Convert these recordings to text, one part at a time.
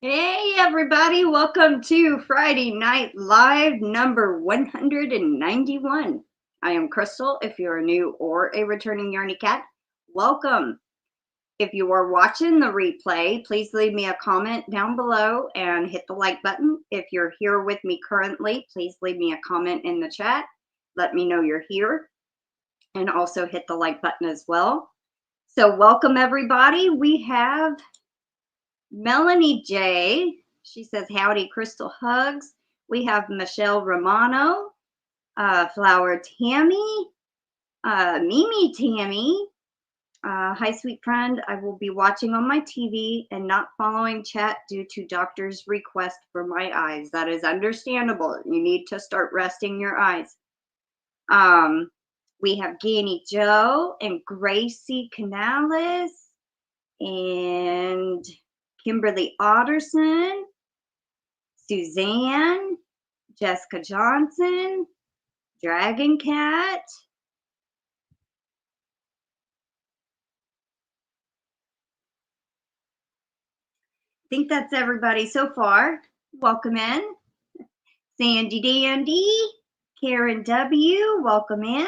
Hey everybody, welcome to Friday Night Live number 191. I am Crystal. If you're a new or a returning Yarny Cat, welcome. If you are watching the replay, please leave me a comment down below and hit the like button. If you're here with me currently, please leave me a comment in the chat. Let me know you're here and also hit the like button as well. So welcome everybody. We have Melanie J. She says, howdy, Crystal hugs. We have Michelle Romano, Flower Tammy, Mimi Tammy. Hi, sweet friend. I will be watching on my TV and not following chat due to doctor's request for my eyes. That is understandable. You need to start resting your eyes. We have GanniJo and Gracie Canales and Kimberly Otterson, Suzanne, Jessica Johnson, Dragon Cat, I think that's everybody so far. Welcome in. Sandy Dandy, Karen W, welcome in.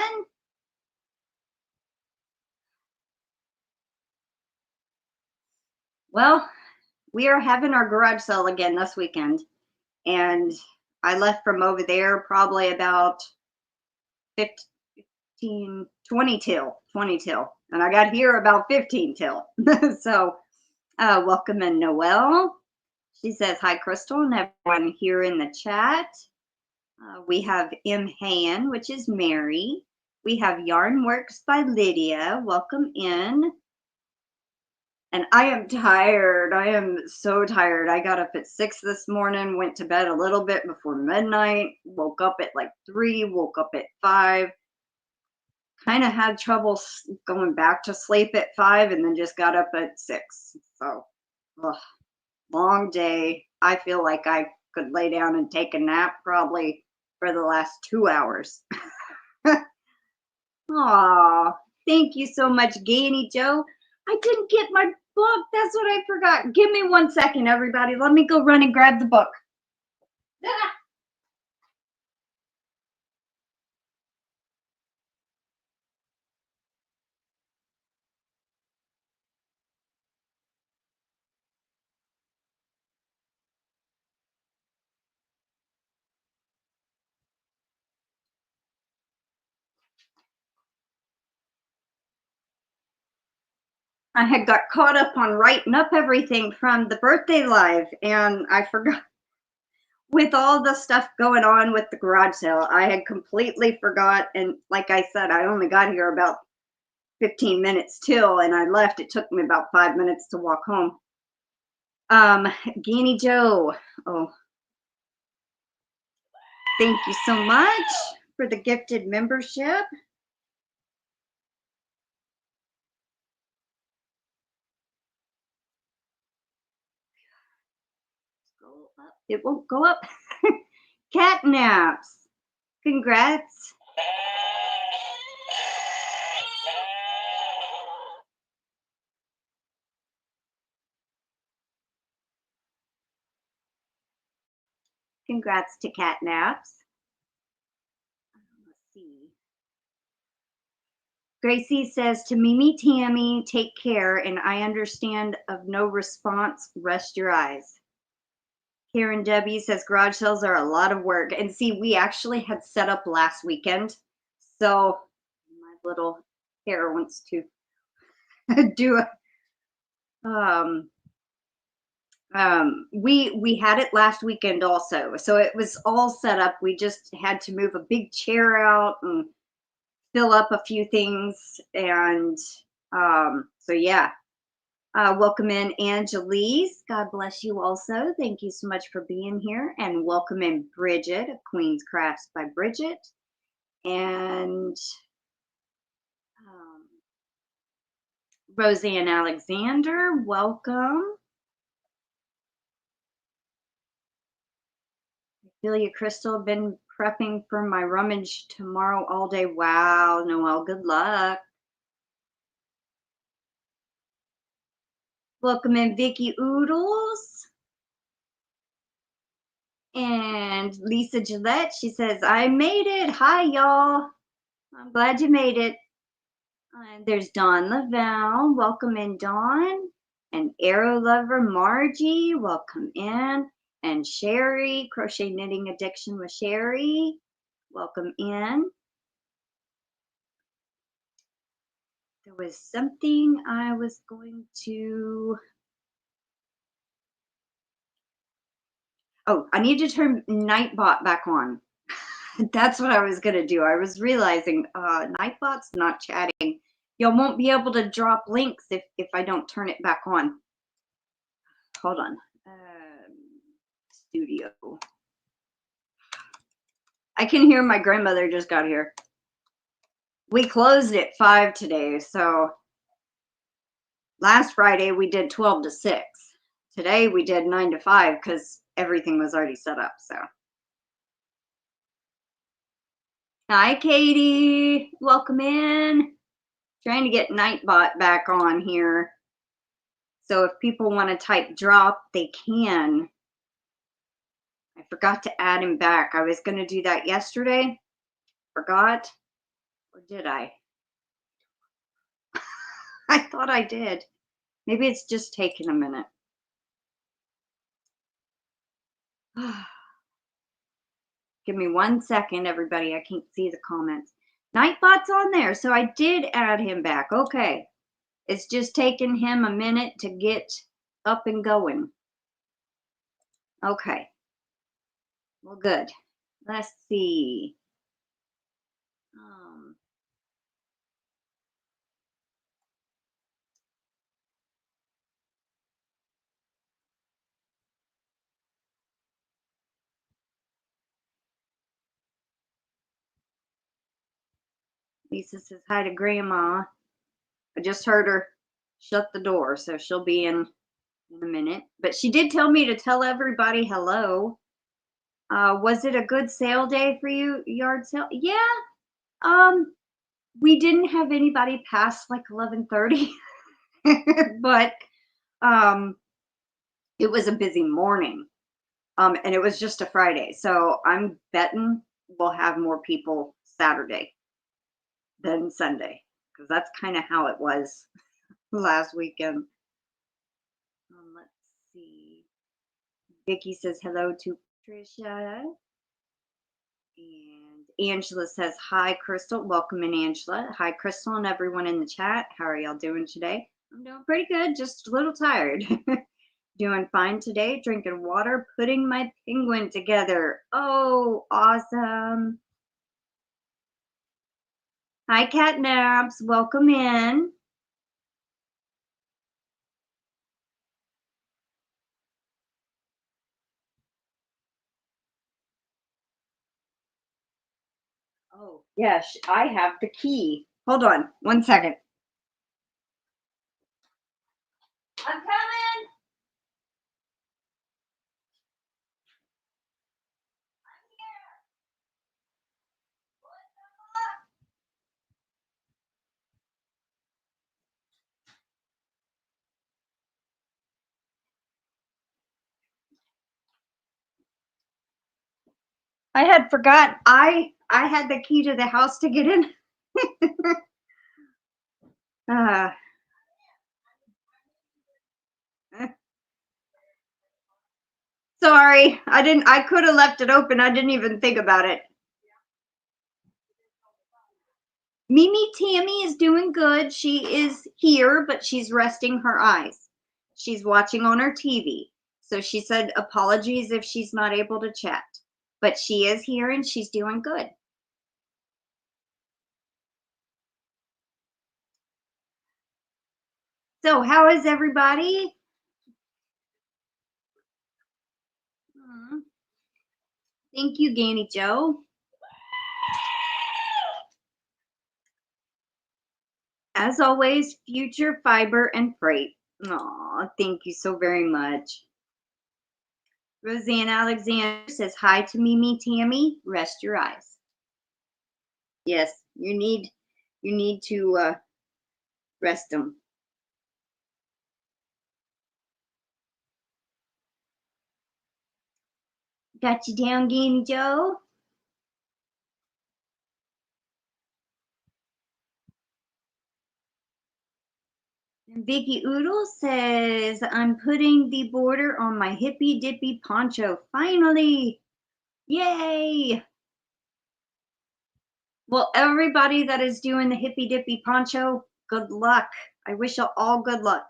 Well, we are having our garage sale again this weekend, and I left from over there probably about 15, 20 till, and I got here about 15 till. So welcome in, Noelle. She says, hi, Crystal, and everyone here in the chat. We have M. Han, which is Mary. We have Yarn Works by Lydia. Welcome in. And I am tired. I am so tired. I got up at 6 this morning, went to bed a little bit before midnight, woke up at like 3, woke up at 5. Kind of had trouble going back to sleep at 5 and then just got up at 6. So, long day. I feel like I could lay down and take a nap probably for the last 2 hours. Aw, thank you so much, GanniJo. I didn't get my book. That's what I forgot. Give me 1 second, everybody. Let me go run and grab the book. I had got caught up on writing up everything from the birthday live, and I forgot. With all the stuff going on with the garage sale, I had completely forgot. And like I said, I only got here about 15 minutes till, and I left. It took me about 5 minutes to walk home. GanniJo, oh, thank you so much for the gifted membership. Go up. It won't go up. Cat naps. Congrats. Congrats to cat naps. Let's see. Gracie says to Mimi Tammy, take care, and I understand of no response, rest your eyes. Karen W says garage sales are a lot of work. And see, we actually had set up last weekend. So my little hair wants to do a we had it last weekend also. So it was all set up. We just had to move a big chair out and fill up a few things. And so yeah. Welcome in Angelise. God bless you also. Thank you so much for being here. And welcome in Bridget of Queen's Crafts by Bridget. And Roseann Alexander, welcome. I feel you, Crystal. Been prepping for my rummage tomorrow all day. Wow, Noelle, good luck. Welcome in Vicky Oodles. Lisa Gillette, she says, I made it. Hi, y'all. I'm glad you made it. And there's Dawn Lavelle. Welcome in, Dawn. And Arrow Lover Margie, welcome in. And Sherry, Crochet Knitting Addiction with Sherry, welcome in. There was something I was going to... Oh, I need to turn Nightbot back on. That's what I was going to do. I was realizing Nightbot's not chatting. Y'all won't be able to drop links if I don't turn it back on. Hold on. Studio. I can hear my grandmother just got here. We closed at 5 today, so last Friday we did 12 to 6. Today we did 9 to 5 because everything was already set up. So, hi Katie, welcome in. Trying to get Nightbot back on here. So if people want to type drop, they can. I forgot to add him back. I was going to do that yesterday. Forgot. Or did I? I thought I did. Maybe it's just taking a minute. Give me 1 second, everybody. I can't see the comments. Nightbot's on there, so I did add him back. Okay. It's just taking him a minute to get up and going. Okay. Well, good. Let's see. Lisa says hi to Grandma. I just heard her shut the door, so she'll be in a minute. But she did tell me to tell everybody hello. Was it a good sale day for you, yard sale? Yeah. We didn't have anybody past like 11:30, but it was a busy morning. And it was just a Friday, so I'm betting we'll have more people Saturday than Sunday, because that's kind of how it was last weekend. Let's see. Vicky says hello to Patricia. And Angela says hi, Crystal. Welcome in, Angela. Hi, Crystal, and everyone in the chat. How are y'all doing today? I'm doing pretty good, just a little tired. Doing fine today, drinking water, putting my penguin together. Oh, awesome. Hi, Catnaps. Welcome in. Oh, yes, I have the key. Hold on 1 second. I'm coming. I had forgot I had the key to the house to get in. Sorry, I could have left it open. I didn't even think about it. Mimi Tammy is doing good. She is here, but she's resting her eyes. She's watching on her TV. So she said apologies if she's not able to chat. But she is here and she's doing good. So how is everybody? Thank you, GanniJo. As always, future fiber and freight. Aw, thank you so very much. Roseann Alexander says hi to Mimi Tammy. Rest your eyes. Yes, you need to rest them. Got you down, GanniJo. And Vicky Oodle says, I'm putting the border on my hippy dippy poncho. Finally. Yay. Well, everybody that is doing the hippy dippy poncho, good luck. I wish you all good luck.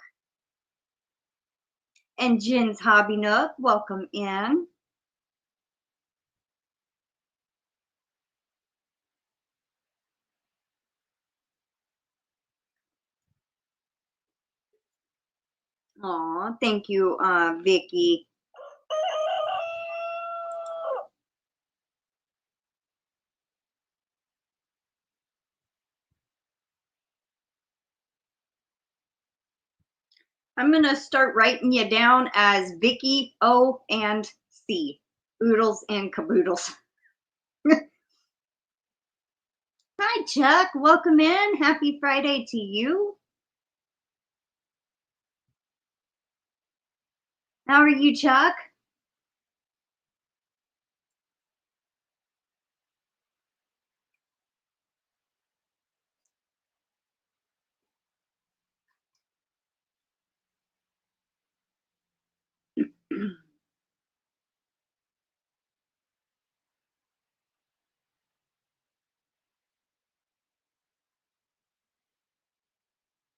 And Jen's Hobby Nook, welcome in. Aw, thank you, Vicky. I'm going to start writing you down as Vicky O and C. Oodles and Caboodles. Hi, Chuck. Welcome in. Happy Friday to you. How are you, Chuck?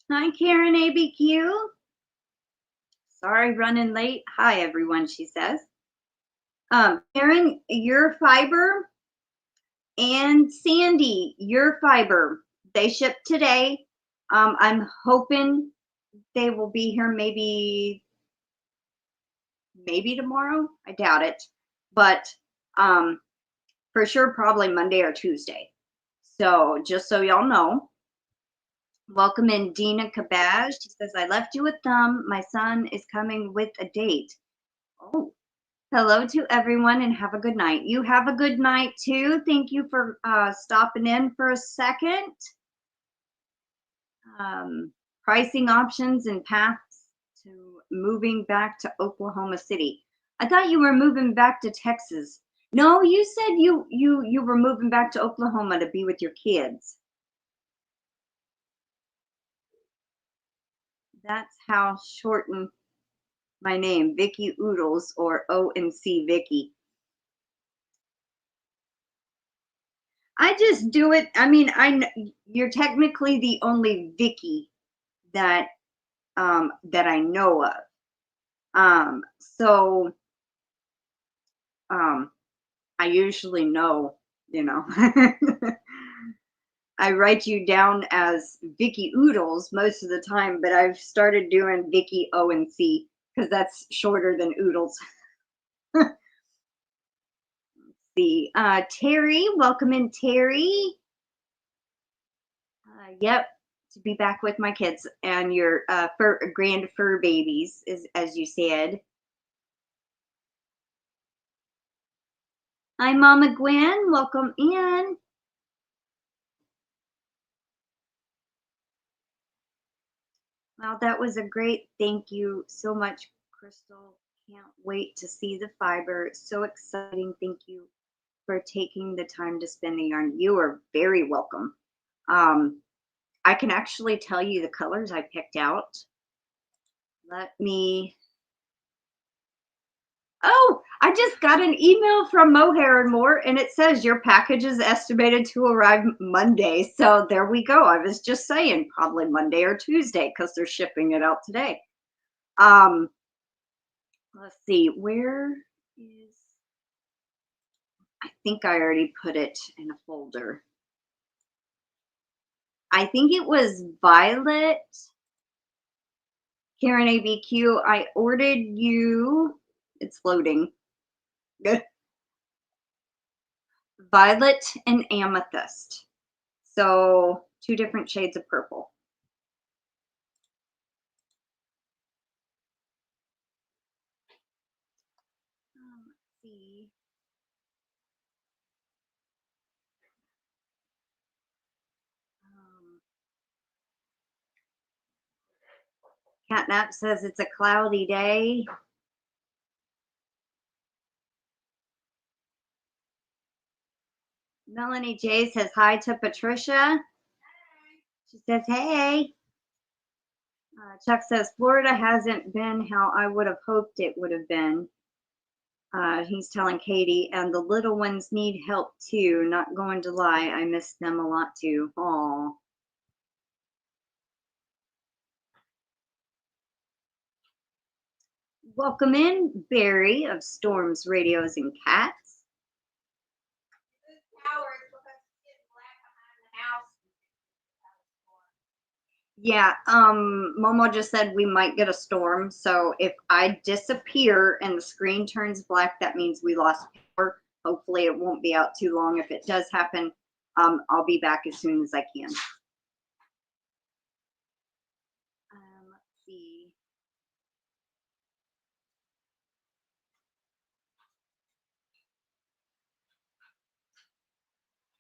Hi, Karen ABQ. Sorry, running late. Hi, everyone, she says. Karen, your fiber, and Sandy, your fiber, they ship today. I'm hoping they will be here maybe tomorrow. I doubt it, but for sure, probably Monday or Tuesday. So just so y'all know, welcome in Dina Kabaj. She says, I left you with them. My son is coming with a date. Oh, hello to everyone and have a good night. You have a good night too. Thank you for stopping in for a second. Pricing options and paths to moving back to Oklahoma City. I thought you were moving back to Texas. No, you said you were moving back to Oklahoma to be with your kids. That's how shorten my name, Vicky Oodles, or O&C Vicky. I just do it. I mean, you're technically the only Vicky that that I know of. So I usually know, you know. I write you down as Vicky Oodles most of the time, but I've started doing Vicky O&C because that's shorter than Oodles. Let's see. Terry, welcome in, Terry. Yep, to be back with my kids and your grand fur babies, as you said. Hi, Mama Gwen. Welcome in. Wow, that was a great thank you so much, Crystal. Can't wait to see the fiber. It's so exciting. Thank you for taking the time to spin the yarn. You are very welcome. I can actually tell you the colors I picked out. Let me. Oh, I just got an email from Mohair and More, and it says your package is estimated to arrive Monday. So there we go. I was just saying probably Monday or Tuesday because they're shipping it out today. Let's see, where is, I think I already put it in a folder. I think it was Violet. Karen ABQ, I ordered you, it's loading. Violet and Amethyst. So 2 different shades of purple. Let's see. Catnap says it's a cloudy day. Melanie J says hi to Patricia. She says, hey. Chuck says, Florida hasn't been how I would have hoped it would have been. He's telling Katie, and the little ones need help too. Not going to lie, I miss them a lot too. Aw. Welcome in, Barry of Storms, Radios, and Cats. Yeah, Momo just said we might get a storm. So if I disappear and the screen turns black, that means we lost power. Hopefully it won't be out too long. If it does happen, I'll be back as soon as I can. Let's see.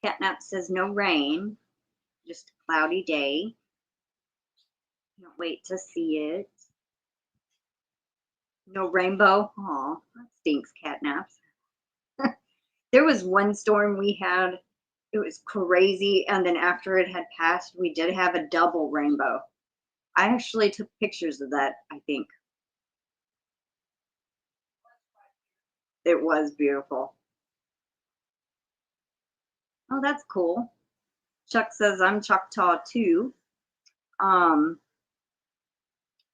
Catnap says no rain, just a cloudy day. Can't wait to see it. No rainbow. Aw, that stinks, Catnaps. There was one storm we had. It was crazy. And then after it had passed, we did have a double rainbow. I actually took pictures of that, I think. It was beautiful. Oh, that's cool. Chuck says I'm Choctaw too.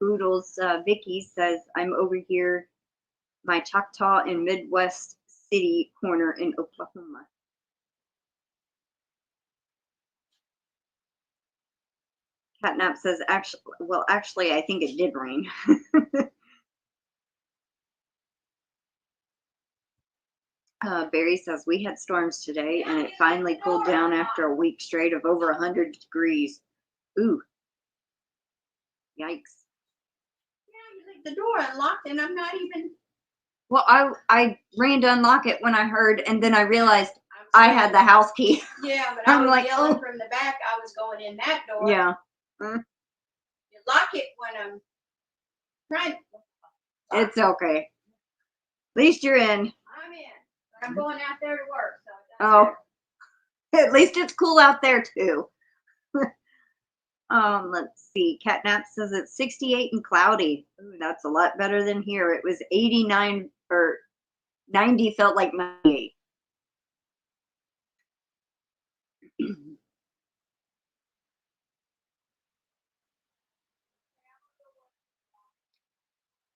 Oodles, Vicky says I'm over here, my Choctaw in Midwest City corner in Oklahoma. Catnap says actually, I think it did rain. Barry says we had storms today and it finally cooled down after a week straight of over 100 degrees. Ooh. Yikes. Yeah, you leave the door unlocked and I'm not even. Well, I ran to unlock it when I heard, and then I realized I had the house key. Yeah, but I was like, yelling from the back. I was going in that door. Yeah. You lock it when I'm trying. It's okay. At least you're in. I'm in. But I'm going out there to work. So oh. At least it's cool out there too. Let's see. Catnap says it's 68 and cloudy. Ooh, that's a lot better than here. It was 89 or 90, felt like 98.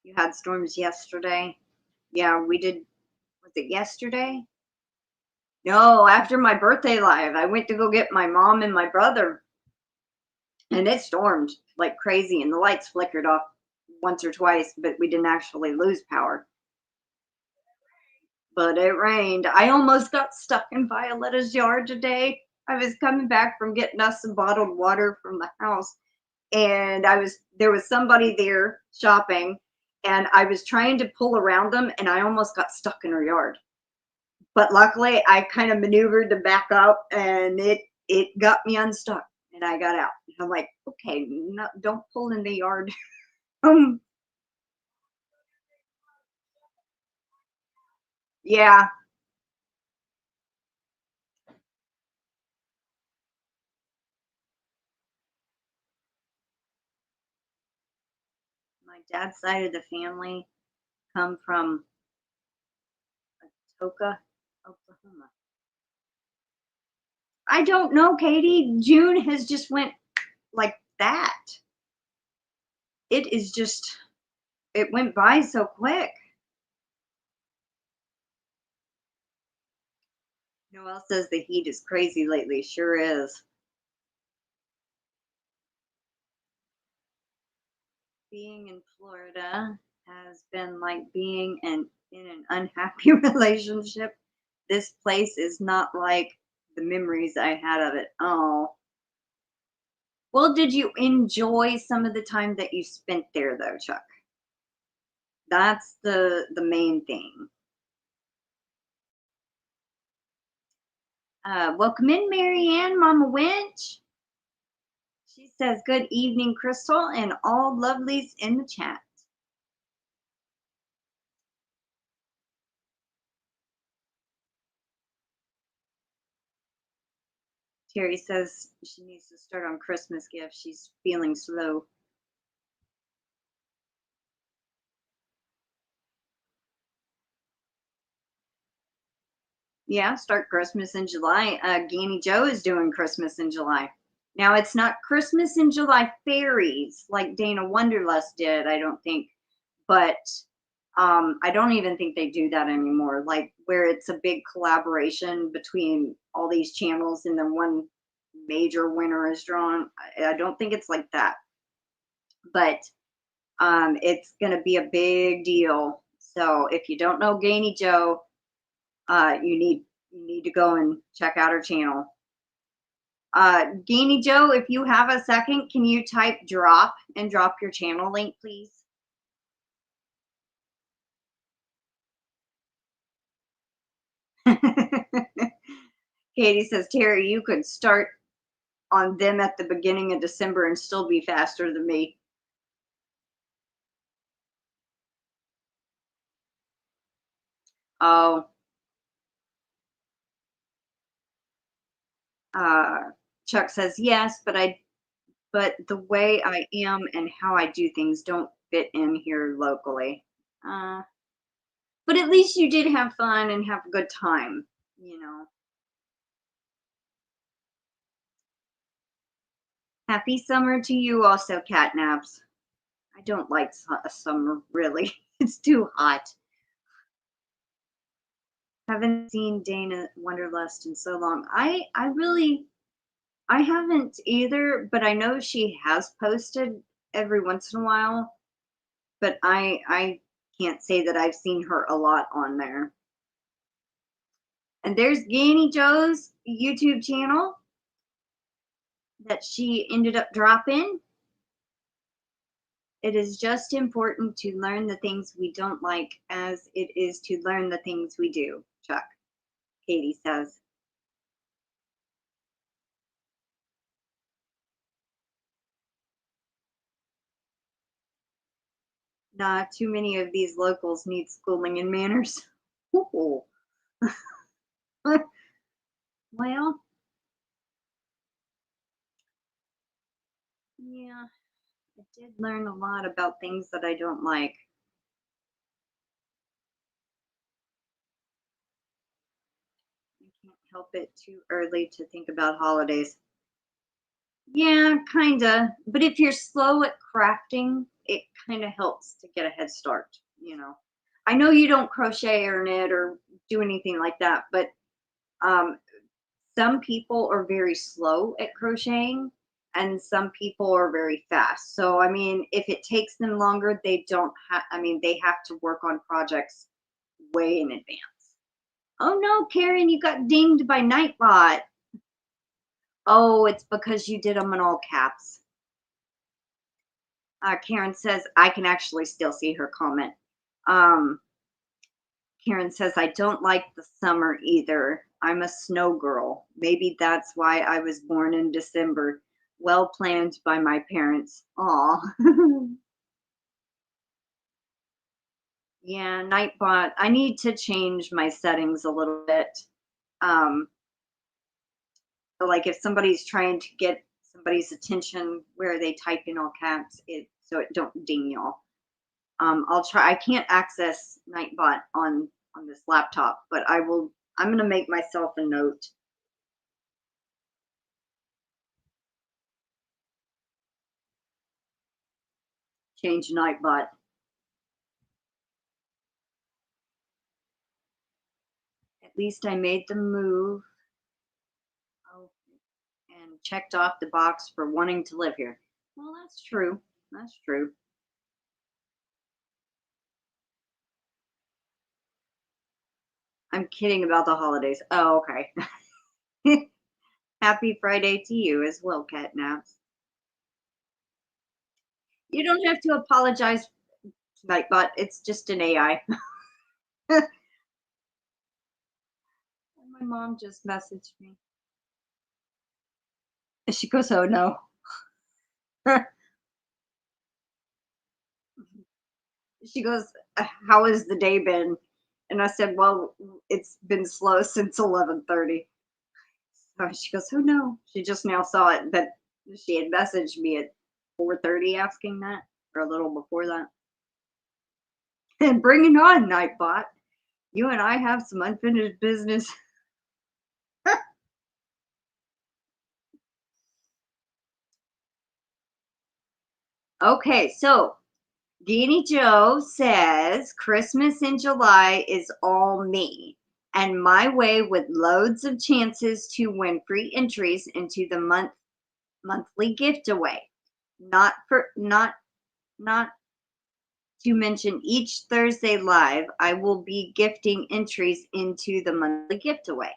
You had storms yesterday? Yeah, we did. Was it yesterday? No, after my birthday live, I went to go get my mom and my brother, and it stormed like crazy, and the lights flickered off once or twice, but we didn't actually lose power. But it rained. I almost got stuck in Violetta's yard today. I was coming back from getting us some bottled water from the house, and there was somebody there shopping, and I was trying to pull around them, and I almost got stuck in her yard. But luckily, I kind of maneuvered to back up, and it got me unstuck, and I got out. I'm like, okay, no, don't pull in the yard. Yeah. My dad's side of the family come from Atoka, Oklahoma. I don't know, Katie. June has just went like that. It is just, it went by so quick. Noelle says the heat is crazy lately. Sure is. Being in Florida has been like being in an unhappy relationship. This place is not like the memories I had of it. Oh. Well, did you enjoy some of the time that you spent there though, Chuck? That's the main thing. Welcome in, Marianne, Mama Winch. She says, good evening, Crystal, and all lovelies in the chat. Terry says she needs to start on Christmas gifts. She's feeling slow. Yeah, start Christmas in July. GanniJo is doing Christmas in July. Now, it's not Christmas in July fairies like Dana Wonderlust did, I don't think, but I don't even think they do that anymore, like where it's a big collaboration between all these channels and then one major winner is drawn. I don't think it's like that, but it's going to be a big deal. So if you don't know GanniJo, you need to go and check out her channel. GanniJo, if you have a second, can you type drop and drop your channel link, please? Katie says, Terry, you could start on them at the beginning of December and still be faster than me. Oh, Chuck says yes, but the way I am and how I do things don't fit in here locally. But at least you did have fun and have a good time, you know. Happy summer to you also, Catnaps. I don't like summer, really. It's too hot. Haven't seen Dana Wonderlust in so long. I haven't either, but I know she has posted every once in a while, but I can't say that I've seen her a lot on there. And there's GanniJo's YouTube channel that she ended up dropping. It is just important to learn the things we don't like as it is to learn the things we do, Chuck. Katie says. Not too many of these locals need schooling in manners. Ooh. Well, yeah, I did learn a lot about things that I don't like. I can't help it too early to think about holidays. Yeah, kinda. But if you're slow at crafting, it kind of helps to get a head start, you know. I know you don't crochet or knit or do anything like that, but um, some people are very slow at crocheting and some people are very fast. So, I mean, if it takes them longer, they don't have, I mean, they have to work on projects way in advance. Oh no, Karen, you got dinged by Nightbot. Oh, it's because you did them in all caps. Karen says, I can actually still see her comment. Um, Karen says, I don't like the summer either. I'm a snow girl. Maybe that's why I was born in December. Well planned by my parents. Aw. Yeah, Nightbot. I need to change my settings a little bit. Um, like if somebody's trying to get somebody's attention where they type in all caps, so it don't ding y'all. I'll try. I can't access Nightbot on this laptop, but I will. I'm gonna make myself a note. Change Nightbot. At least I made the move. Oh, and checked off the box for wanting to live here. Well, that's true. That's true. I'm kidding about the holidays. Oh, okay. Happy Friday to you as well, Catnaps. You don't have to apologize, Nightbot. It's just an AI. My mom just messaged me. She goes, "Oh no." She goes, "How has the day been?" And I said, "Well, it's been slow since 11:30." She goes, oh no. She just now saw it that she had messaged me at 4:30 asking that, or a little before that. And bring it on, Nightbot. You and I have some unfinished business. Okay, so GanniJo says Christmas in July is all me and my way with loads of chances to win free entries into the monthly gift away. Not to mention each Thursday live, I will be gifting entries into the monthly gift away.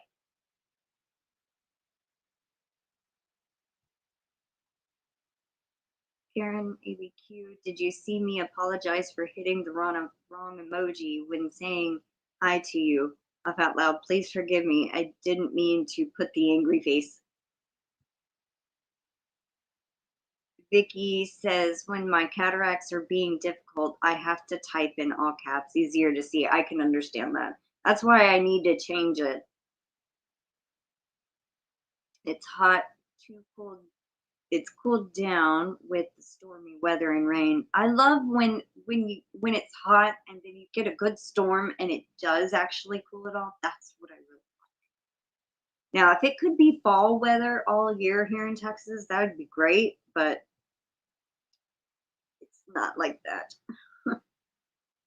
Karen ABQ, did you see me apologize for hitting the wrong emoji when saying hi to you? Laugh out loud. Please forgive me. I didn't mean to put the angry face. Vicky says, when my cataracts are being difficult, I have to type in all caps. Easier to see. I can understand that. That's why I need to change it. It's hot, too cold. It's cooled down with the stormy weather and rain. I love when it's hot and then you get a good storm and it does actually cool it off. That's what I really like. Now, if it could be fall weather all year here in Texas, that would be great, but it's not like that.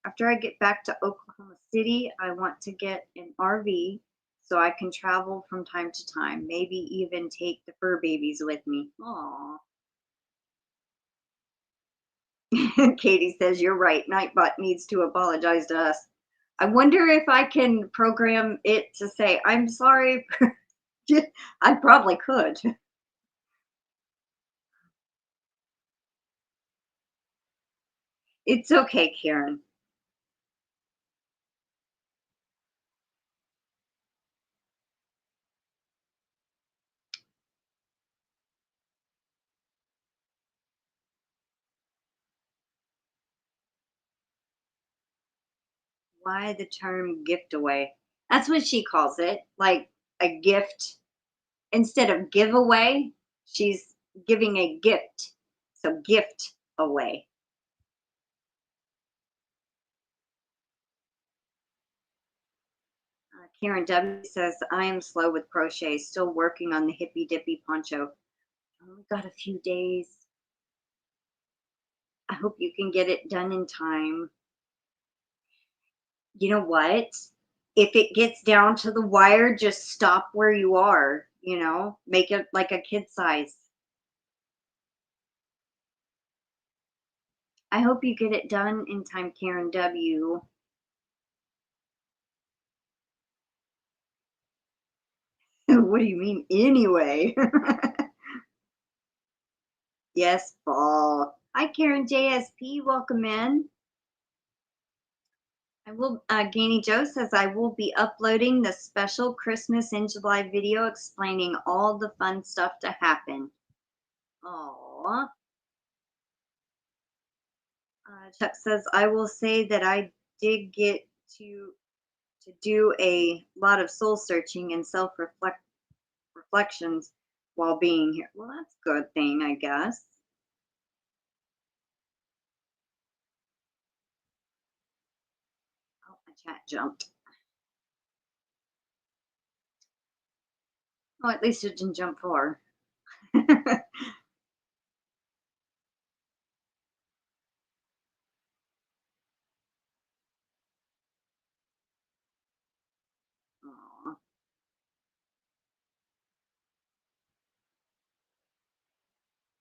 After I get back to Oklahoma City, I want to get an RV so I can travel from time to time, maybe even take the fur babies with me. Aww. Katie says, you're right. Nightbot needs to apologize to us. I wonder if I can program it to say, I'm sorry. I probably could. It's okay, Karen. Why the term gift away? That's what she calls it. Like a gift. Instead of giveaway, she's giving a gift. So gift away. Karen W says, I am slow with crochet, still working on the hippy dippy poncho. Only got a few days. I hope you can get it done in time. You know what? If it gets down to the wire, just stop where you are, make it like a kid size. I hope you get it done in time, Karen W. What do you mean anyway? Yes, fall. Hi, Karen JSP. Welcome in. GanniJo says, I will be uploading the special Christmas in July video explaining all the fun stuff to happen. Aww. Chuck says, I will say that I did get to do a lot of soul searching and self reflections while being here. Well, that's a good thing, I guess. Oh, my chat jumped. Oh, at least it didn't jump far. Aw.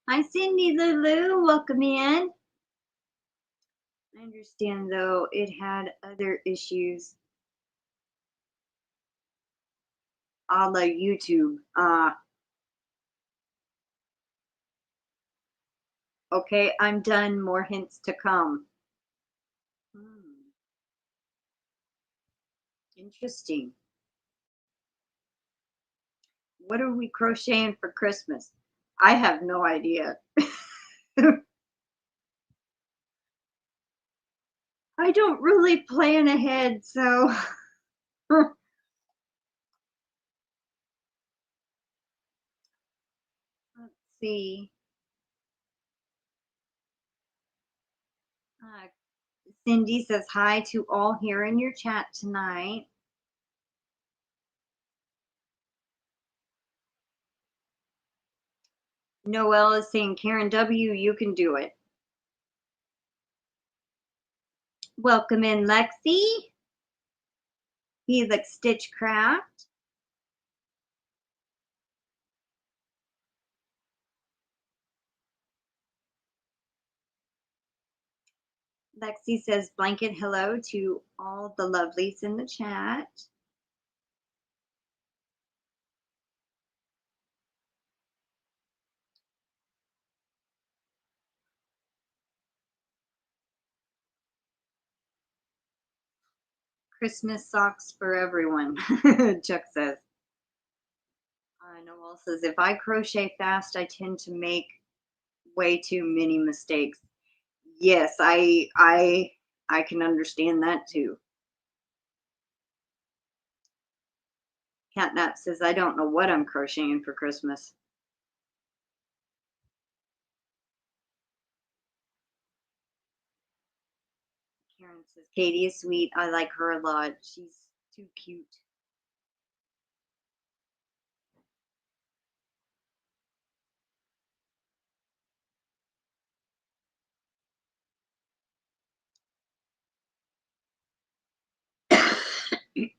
Hi, Cindy Lulu. Welcome in. I understand, though, it had other issues a la YouTube. Okay, I'm done. More hints to come. Interesting. What are we crocheting for Christmas? I have no idea. I don't really plan ahead, so see. Cindy says hi to all here in your chat tonight. Noelle is saying, Karen W., you can do it. Welcome in, Lexi. Helix Stitchcraft. Lexi says blanket hello to all the lovelies in the chat. Christmas socks for everyone, Chuck says. Noelle says, if I crochet fast, I tend to make way too many mistakes. Yes, I can understand that too. Catnap says, I don't know what I'm crocheting for Christmas. Karen says, Katie is sweet. I like her a lot. She's too cute.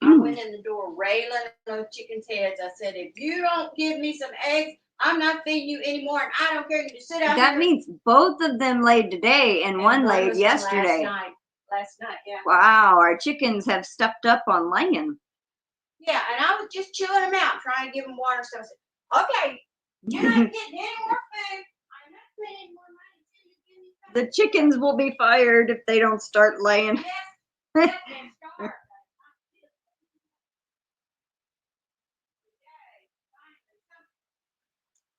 I went in the door railing those chickens' heads. I said, if you don't give me some eggs, I'm not feeding you anymore, and I don't care. You just sit out That here. means both of them laid today and one laid yesterday. Last night, yeah. Wow, our chickens have stepped up on laying. Yeah, and I was just chewing them out, trying to give them water. So I said, okay, you're not getting any more food. I'm not spending more money until you give me something. The chickens will be fired if they don't start laying. Yes, yes, and start.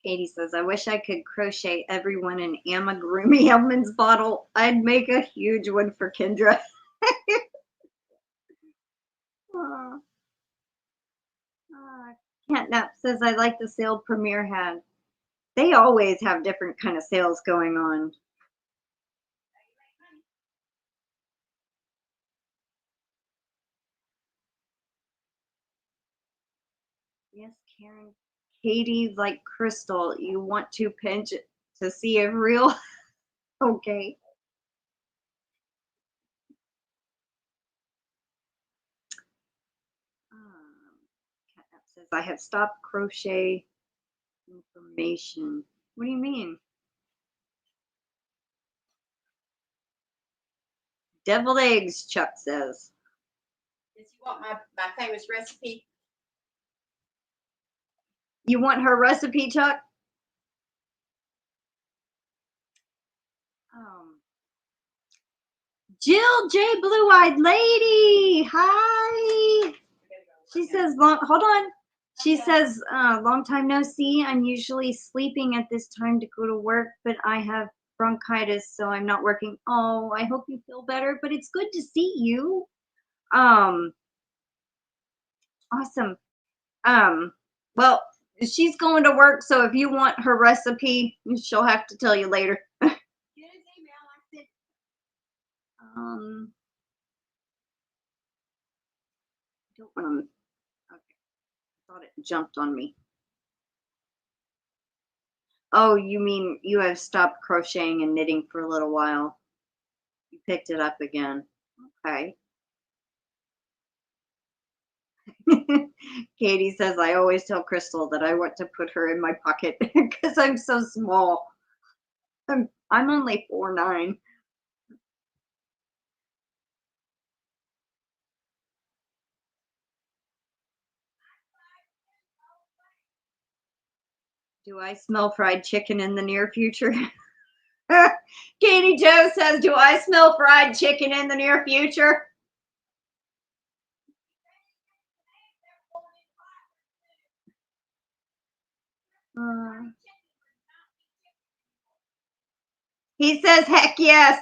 Katie says, I wish I could crochet everyone an amigurumi almonds bottle. I'd make a huge one for Kendra. Catnap says, I like the sale Premier had. They always have different kind of sales going on. Yes, Karen. Katie's like Crystal. You want to pinch it to see if real? Okay. Catnap says, I have stopped crochet information. What do you mean? Deviled eggs, Chuck says. Does you want my famous recipe? You want her recipe, Chuck? Jill J. Blue-Eyed Lady. Hi. She says, hold on. She says, long time no see. I'm usually sleeping at this time to go to work, but I have bronchitis, so I'm not working. Oh, I hope you feel better, but it's good to see you. Awesome. Well, she's going to work, so if you want her recipe, she'll have to tell you later. Get his email. I said, don't want to. Okay, I thought it jumped on me. Oh, you mean you have stopped crocheting and knitting for a little while? You picked it up again. Okay. Katie says, I always tell Crystal that I want to put her in my pocket because I'm so small. I'm only 4'9". Do I smell fried chicken in the near future? GanniJo says, do I smell fried chicken in the near future? He says, heck yes.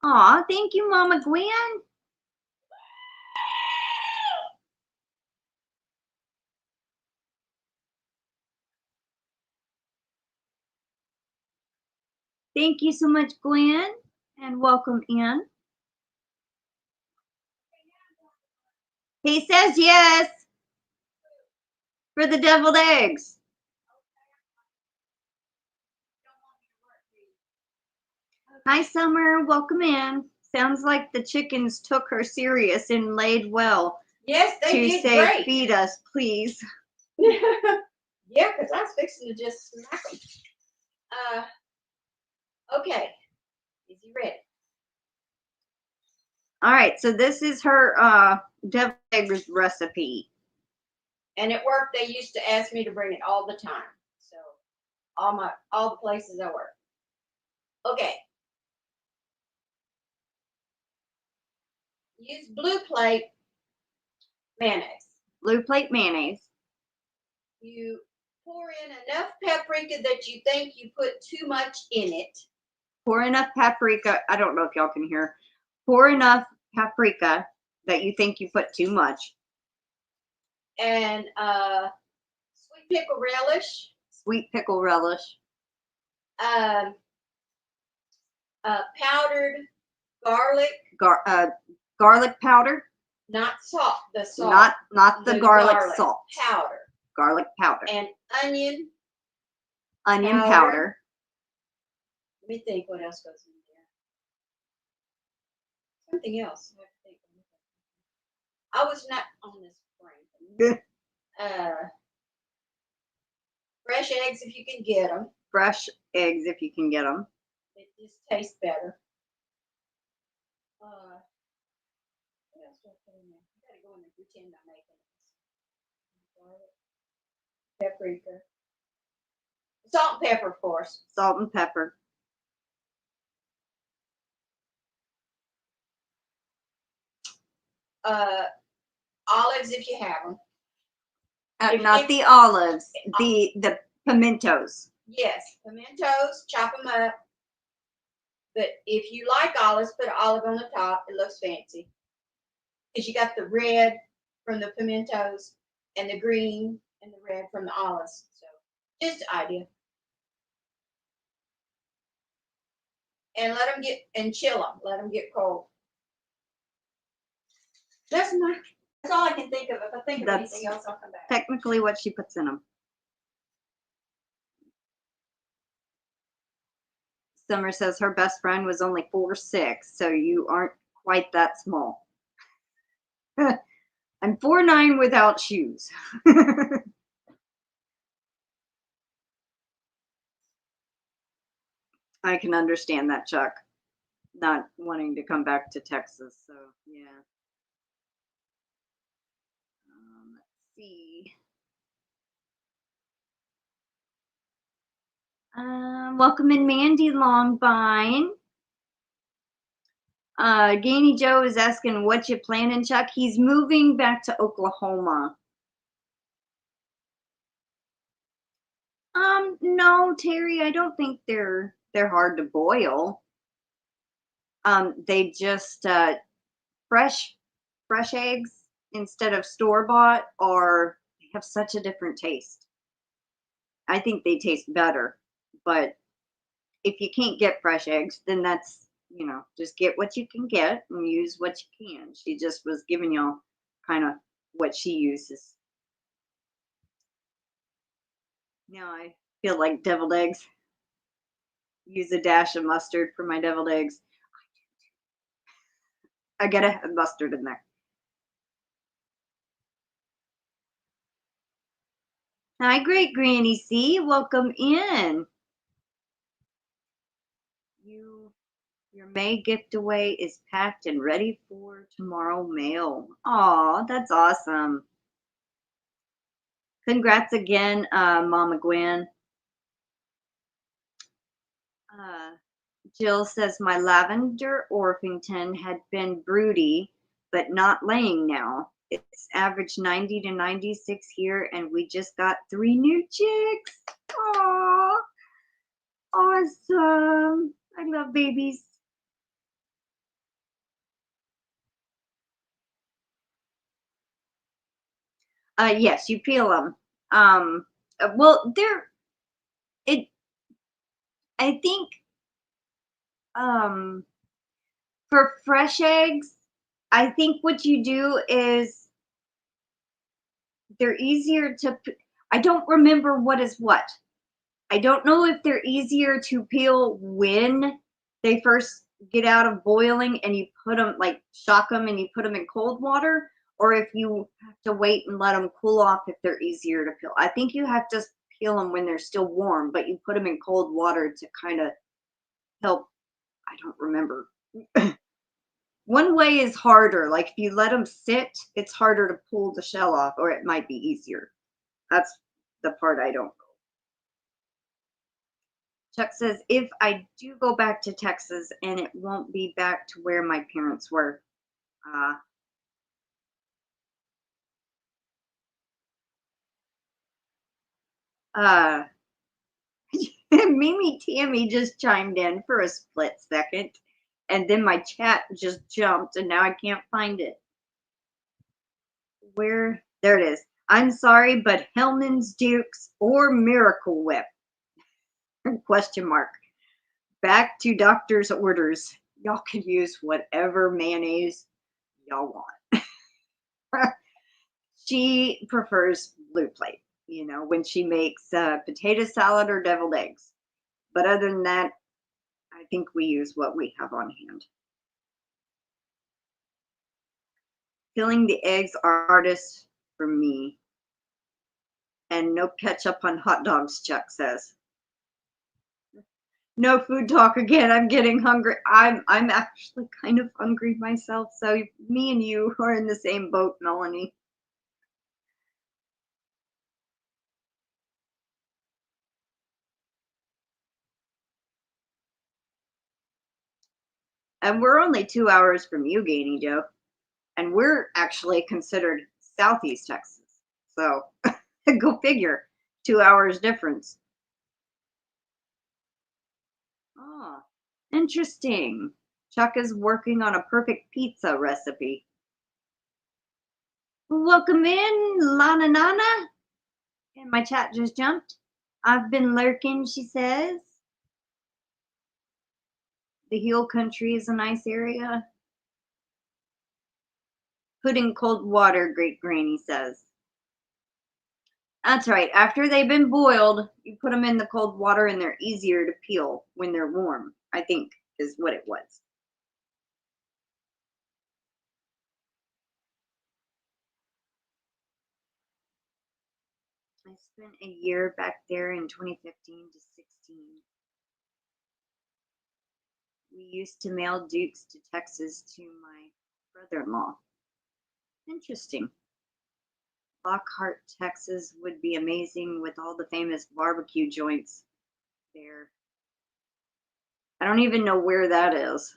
Aw, thank you, Mama Gwen. Thank you so much, Gwen, and welcome in. He says yes for the deviled eggs. Hi, Summer. Welcome in. Sounds like the chickens took her serious and laid well. Yes, they to did say, great. Feed us, please. Yeah, because I was fixing to just smack them. Okay. Is he ready? All right, so this is her deviled eggs recipe. And at work, they used to ask me to bring it all the time. So all the places I work. Okay. Use blue plate mayonnaise. Blue plate mayonnaise. You pour in enough paprika that you think you put too much in it. Pour enough paprika. I don't know if y'all can hear. Pour enough paprika that you think you put too much. And sweet pickle relish. Sweet pickle relish. Powdered garlic. Garlic powder. Not salt. The salt. Not the garlic salt. Powder. Garlic powder. And onion. Onion powder. Let me think what else goes in there. Something else. I was not on this brain. Fresh eggs if you can get them. Fresh eggs if you can get them. It just tastes better. What else do I put in there? I gotta go in and pretend I'm making this. Paprika. Salt and pepper, of course. Salt and pepper. Olives if you have them. Not the olives, the pimentos. Yes, pimentos, chop them up. But if you like olives, put an olive on the top. It looks fancy. Because you got the red from the pimentos and the green and the red from the olives. So just an idea. And let them get, and chill them. Let them get cold. That's all I can think of. If I think of anything else, I'll come back. Technically what she puts in them. Summer says her best friend was only 4'6", so you aren't quite that small. I'm 4'9" without shoes. I can understand that, Chuck. Not wanting to come back to Texas, so yeah. Let's see. Welcome in, Mandy Longvine. GanniJo is asking, what you planning, Chuck? He's moving back to Oklahoma. No, Terry, I don't think they're hard to boil. They just fresh eggs instead of store-bought they have such a different taste. I think they taste better, but if you can't get fresh eggs, then that's, just get what you can get and use what you can. She just was giving y'all kind of what she uses. Now I feel like deviled eggs. Use a dash of mustard for my deviled eggs. I gotta have mustard in there. Hi, Great Granny C. Welcome in. Your May gift away is packed and ready for tomorrow mail. Aw, that's awesome. Congrats again, Mama Gwen. Jill says, my lavender Orpington had been broody, but not laying now. It's average 90 to 96 here, and we just got 3 new chicks. Aw, awesome. I love babies. Yes, you peel them. Well, I think For fresh eggs, I think what you do is they're easier to, I don't remember what is what. I don't know if they're easier to peel when they first get out of boiling and you put them, like shock them and you put them in cold water, or if you have to wait and let them cool off if they're easier to peel. I think you have to peel them when they're still warm, but you put them in cold water to kind of help. I don't remember. One way is harder. Like if you let them sit, it's harder to pull the shell off, or it might be easier. That's the part I don't. Chuck says, if I do go back to Texas and it won't be back to where my parents were. Uh, Mimi Tammy just chimed in for a split second, and then my chat just jumped, and now I can't find it. Where? There it is. I'm sorry, but Hellman's Dukes or Miracle Whip? Question mark. Back to doctor's orders. Y'all can use whatever mayonnaise y'all want. She prefers blue plate, you know, when she makes potato salad or deviled eggs. But other than that, I think we use what we have on hand. Peeling the eggs are hardest for me. And no ketchup on hot dogs, Chuck says. No food talk again. I'm getting hungry. I'm actually kind of hungry myself. So me and you are in the same boat, Melanie. And we're only 2 hours from you, GanniJo. And we're actually considered Southeast Texas. So go figure. 2 hours difference. Oh, interesting. Chuck is working on a perfect pizza recipe. Welcome in, Lana Nana. And my chat just jumped. I've been lurking, she says. The Hill Country is a nice area. Put in cold water, Great Granny says. That's right. After they've been boiled, you put them in the cold water and they're easier to peel when they're warm, I think is what it was. I spent a year back there in 2015 to 16. We used to mail Dukes to Texas to my brother-in-law. Interesting. Lockhart, Texas would be amazing with all the famous barbecue joints there. I don't even know where that is.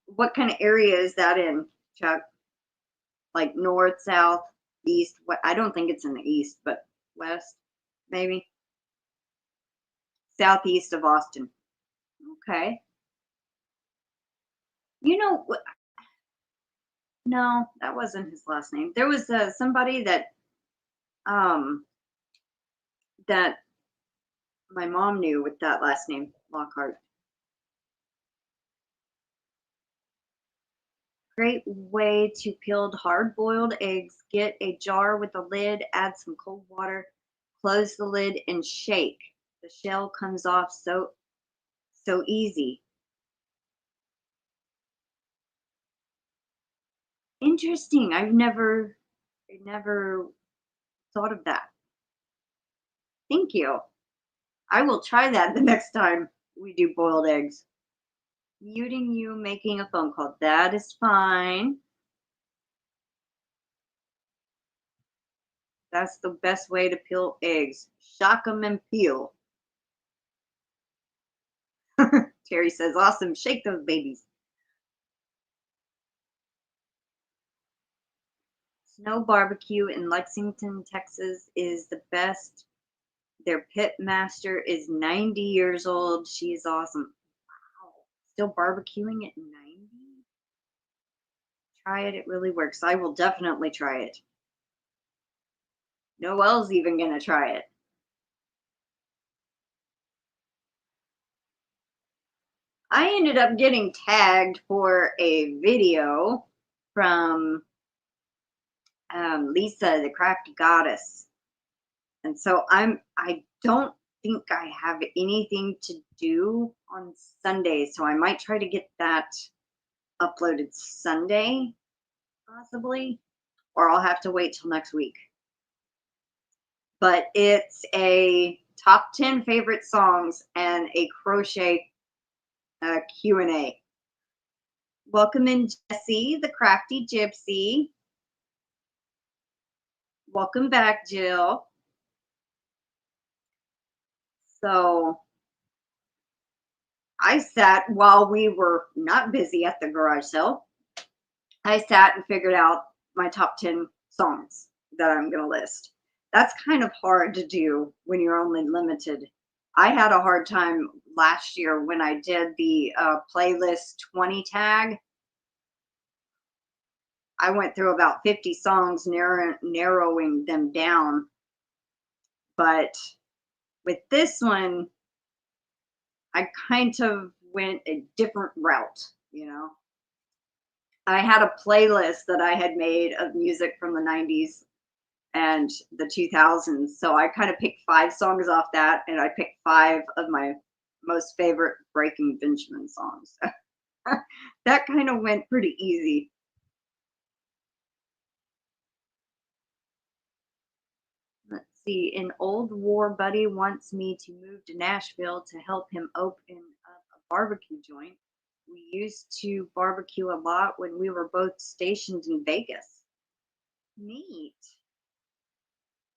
What kind of area is that in, Chuck? Like north, south, east? What? I don't think it's in the east, but west, maybe. Southeast of Austin. Okay. You know, no, that wasn't his last name. There was somebody that that my mom knew with that last name, Lockhart. Great way to peel hard-boiled eggs. Get a jar with a lid, add some cold water, close the lid, and shake. The shell comes off so easy. Interesting. I never thought of that. Thank you. I will try that the next time we do boiled eggs. Muting you, making a phone call. That is fine. That's the best way to peel eggs. Shock them and peel. Terry says, awesome. Shake those babies. Snow Barbecue in Lexington, Texas is the best. Their pit master is 90 years old. She's awesome. Wow. Still barbecuing at 90? Try it. It really works. I will definitely try it. Noelle's even going to try it. I ended up getting tagged for a video from Lisa, the Crafty Goddess. And so I don't think I have anything to do on Sunday, so I might try to get that uploaded Sunday, possibly, or I'll have to wait till next week. But it's a top 10 favorite songs and a crochet Q&A. Welcome in, Jessie, the Crafty Gypsy. Welcome back, Jill. So I sat while we were not busy at the garage sale. I sat and figured out my top 10 songs that I'm going to list. That's kind of hard to do when you're only limited. I had a hard time last year when I did the playlist 20 tag. I went through about 50 songs, narrowing them down. But with this one, I kind of went a different route, you know. I had a playlist that I had made of music from the 90s and the 2000s. So I kind of picked 5 songs off that, and I picked 5 of my most favorite Breaking Benjamin songs. That kind of went pretty easy. Let's see. An old war buddy wants me to move to Nashville to help him open up a barbecue joint. We used to barbecue a lot when we were both stationed in Vegas. Neat.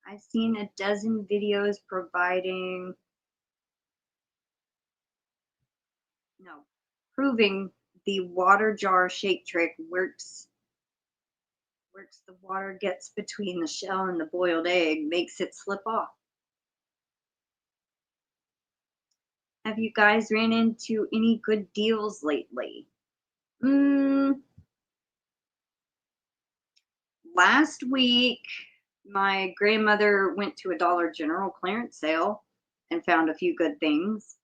I've seen a dozen videos proving the water jar shake trick works. The water gets between the shell and the boiled egg, makes it slip off. Have you guys ran into any good deals lately? Last week, my grandmother went to a Dollar General clearance sale and found a few good things.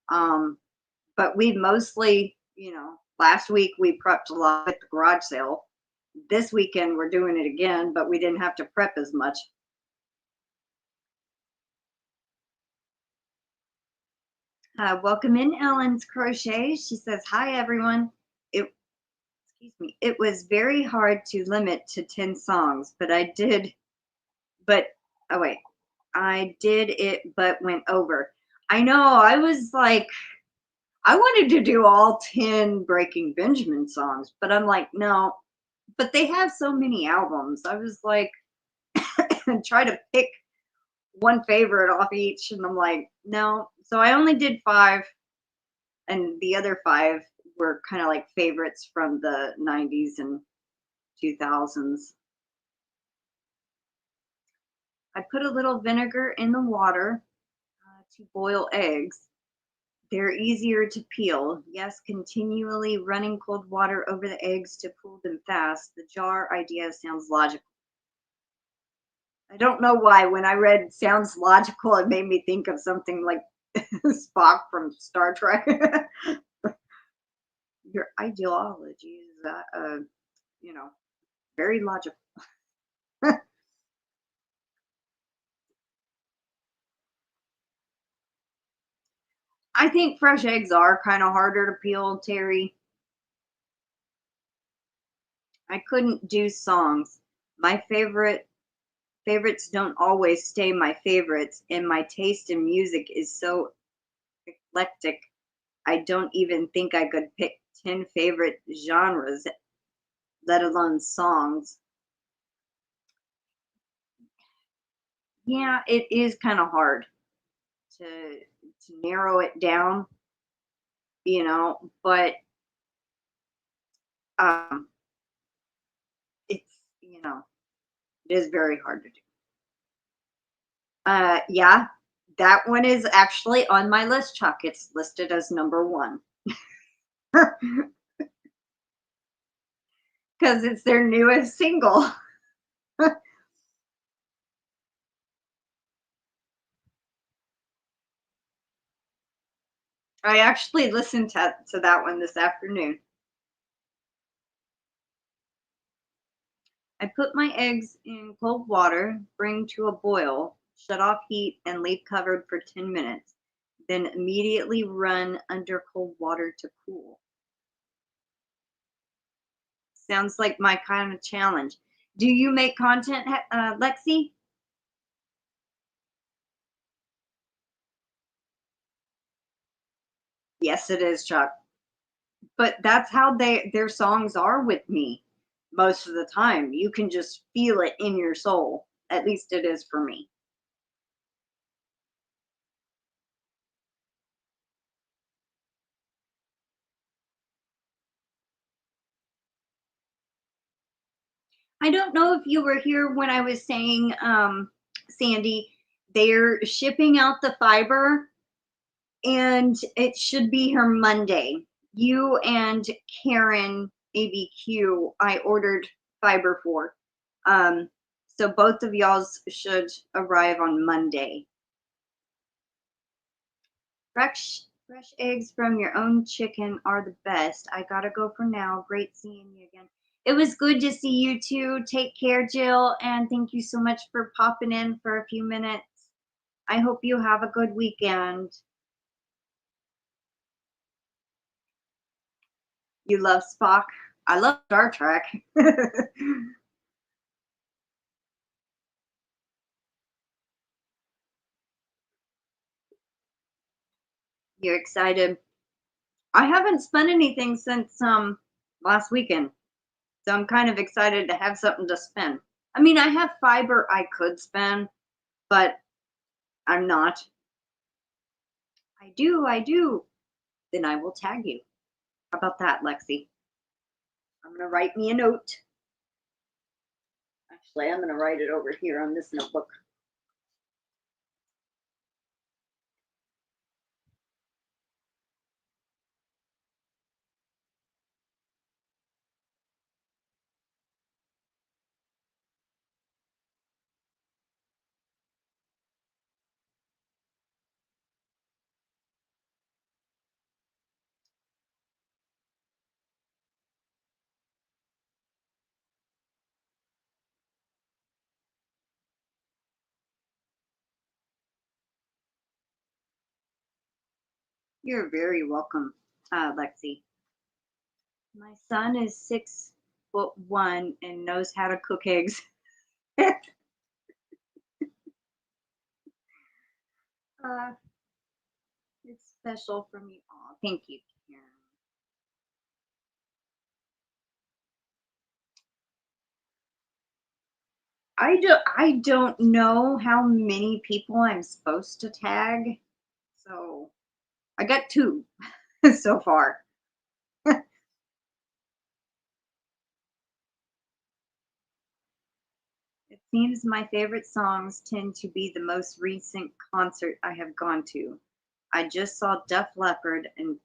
But we mostly, last week we prepped a lot at the garage sale. This weekend we're doing it again, but we didn't have to prep as much. Welcome in, Ellen's Crochet. She says, hi, everyone. It was very hard to limit to 10 songs, but I did it, but went over. I know, I was like, I wanted to do all 10 Breaking Benjamin songs, but I'm like, no, but they have so many albums. I was like, try to pick one favorite off each, and I'm like, no. So I only did 5, and the other 5 were kind of like favorites from the 90s and 2000s. I put a little vinegar in the water to boil eggs. They're easier to peel. Yes, continually running cold water over the eggs to cool them fast. The jar idea sounds logical. I don't know why. When I read sounds logical, it made me think of something like Spock from Star Trek. Your ideology is, very logical. I think fresh eggs are kind of harder to peel, Terry. I couldn't do songs. My favorites don't always stay my favorites, and my taste in music is so eclectic. I don't even think I could pick 10 favorite genres, let alone songs. Yeah, it is kind of hard to narrow it down, but it's, it is very hard to do. Yeah, that one is actually on my list, Chuck. It's listed as number 1. Because it's their newest single. I actually listened to that one this afternoon. I put my eggs in cold water, bring to a boil, shut off heat, and leave covered for 10 minutes. Then immediately run under cold water to cool. Sounds like my kind of challenge. Do you make content, Lexi? Yes, it is, Chuck. But that's how their songs are with me most of the time. You can just feel it in your soul. At least it is for me. I don't know if you were here when I was saying, Sandy, they're shipping out the fiber and it should be here Monday. You and Karen ABQ, I ordered fiber for. Um, so both of y'all's should arrive on Monday. Fresh eggs from your own chicken are the best. I gotta go for now. Great seeing you again. It was good to see you too. Take care, Jill, and thank you so much for popping in for a few minutes. I hope you have a good weekend. You love Spock? I love Star Trek. You're excited? I haven't spun anything since last weekend, so I'm kind of excited to have something to spin. I mean, I have fiber I could spin, but I'm not. I do. Then I will tag you. How about that, Lexi? I'm gonna write me a note. Actually, I'm gonna write it over here on this notebook. You're very welcome, Lexi. My son is 6'1" and knows how to cook eggs. uh, it's special for me. Oh, thank you, Karen. I don't know how many people I'm supposed to tag, so I got 2 so far. It seems my favorite songs tend to be the most recent concert I have gone to. I just saw Def Leppard and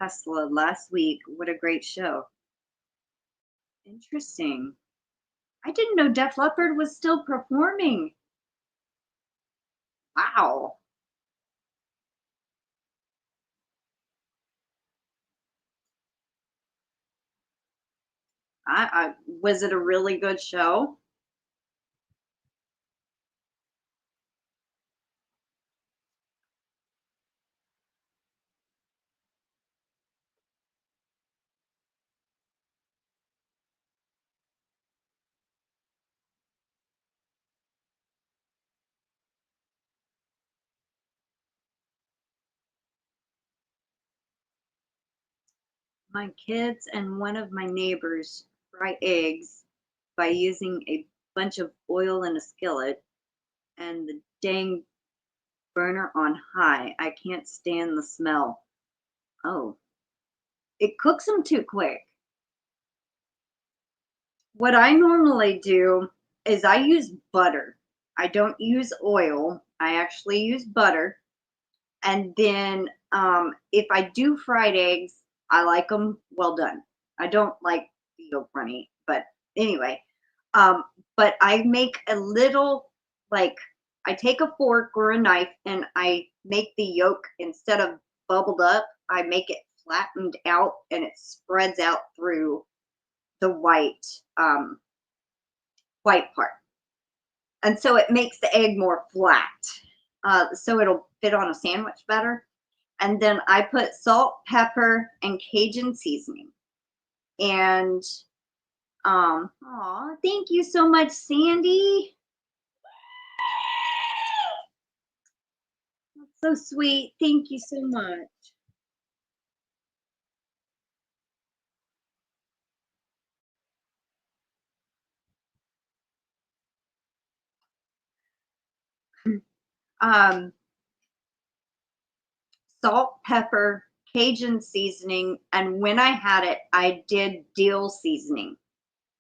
Tesla last week. What a great show. Interesting. I didn't know Def Leppard was still performing. Wow. I was it a really good show? My kids and one of my neighbors fry eggs by using a bunch of oil in a skillet and the dang burner on high. I can't stand the smell. Oh, it cooks them too quick. What I normally do is I use butter. I don't use oil. I actually use butter. And then if I do fried eggs, I like them well done. I don't like the yolk runny, but anyway. Um, but I make a little, like, I take a fork or a knife and I make the yolk instead of bubbled up. I make it flattened out and it spreads out through the white part. And so it makes the egg more flat. So it'll fit on a sandwich better. And then I put salt, pepper, and Cajun seasoning. And aw, thank you so much, Sandy. That's so sweet. Thank you so much. Salt, pepper, Cajun seasoning, and when I had it, I did dill seasoning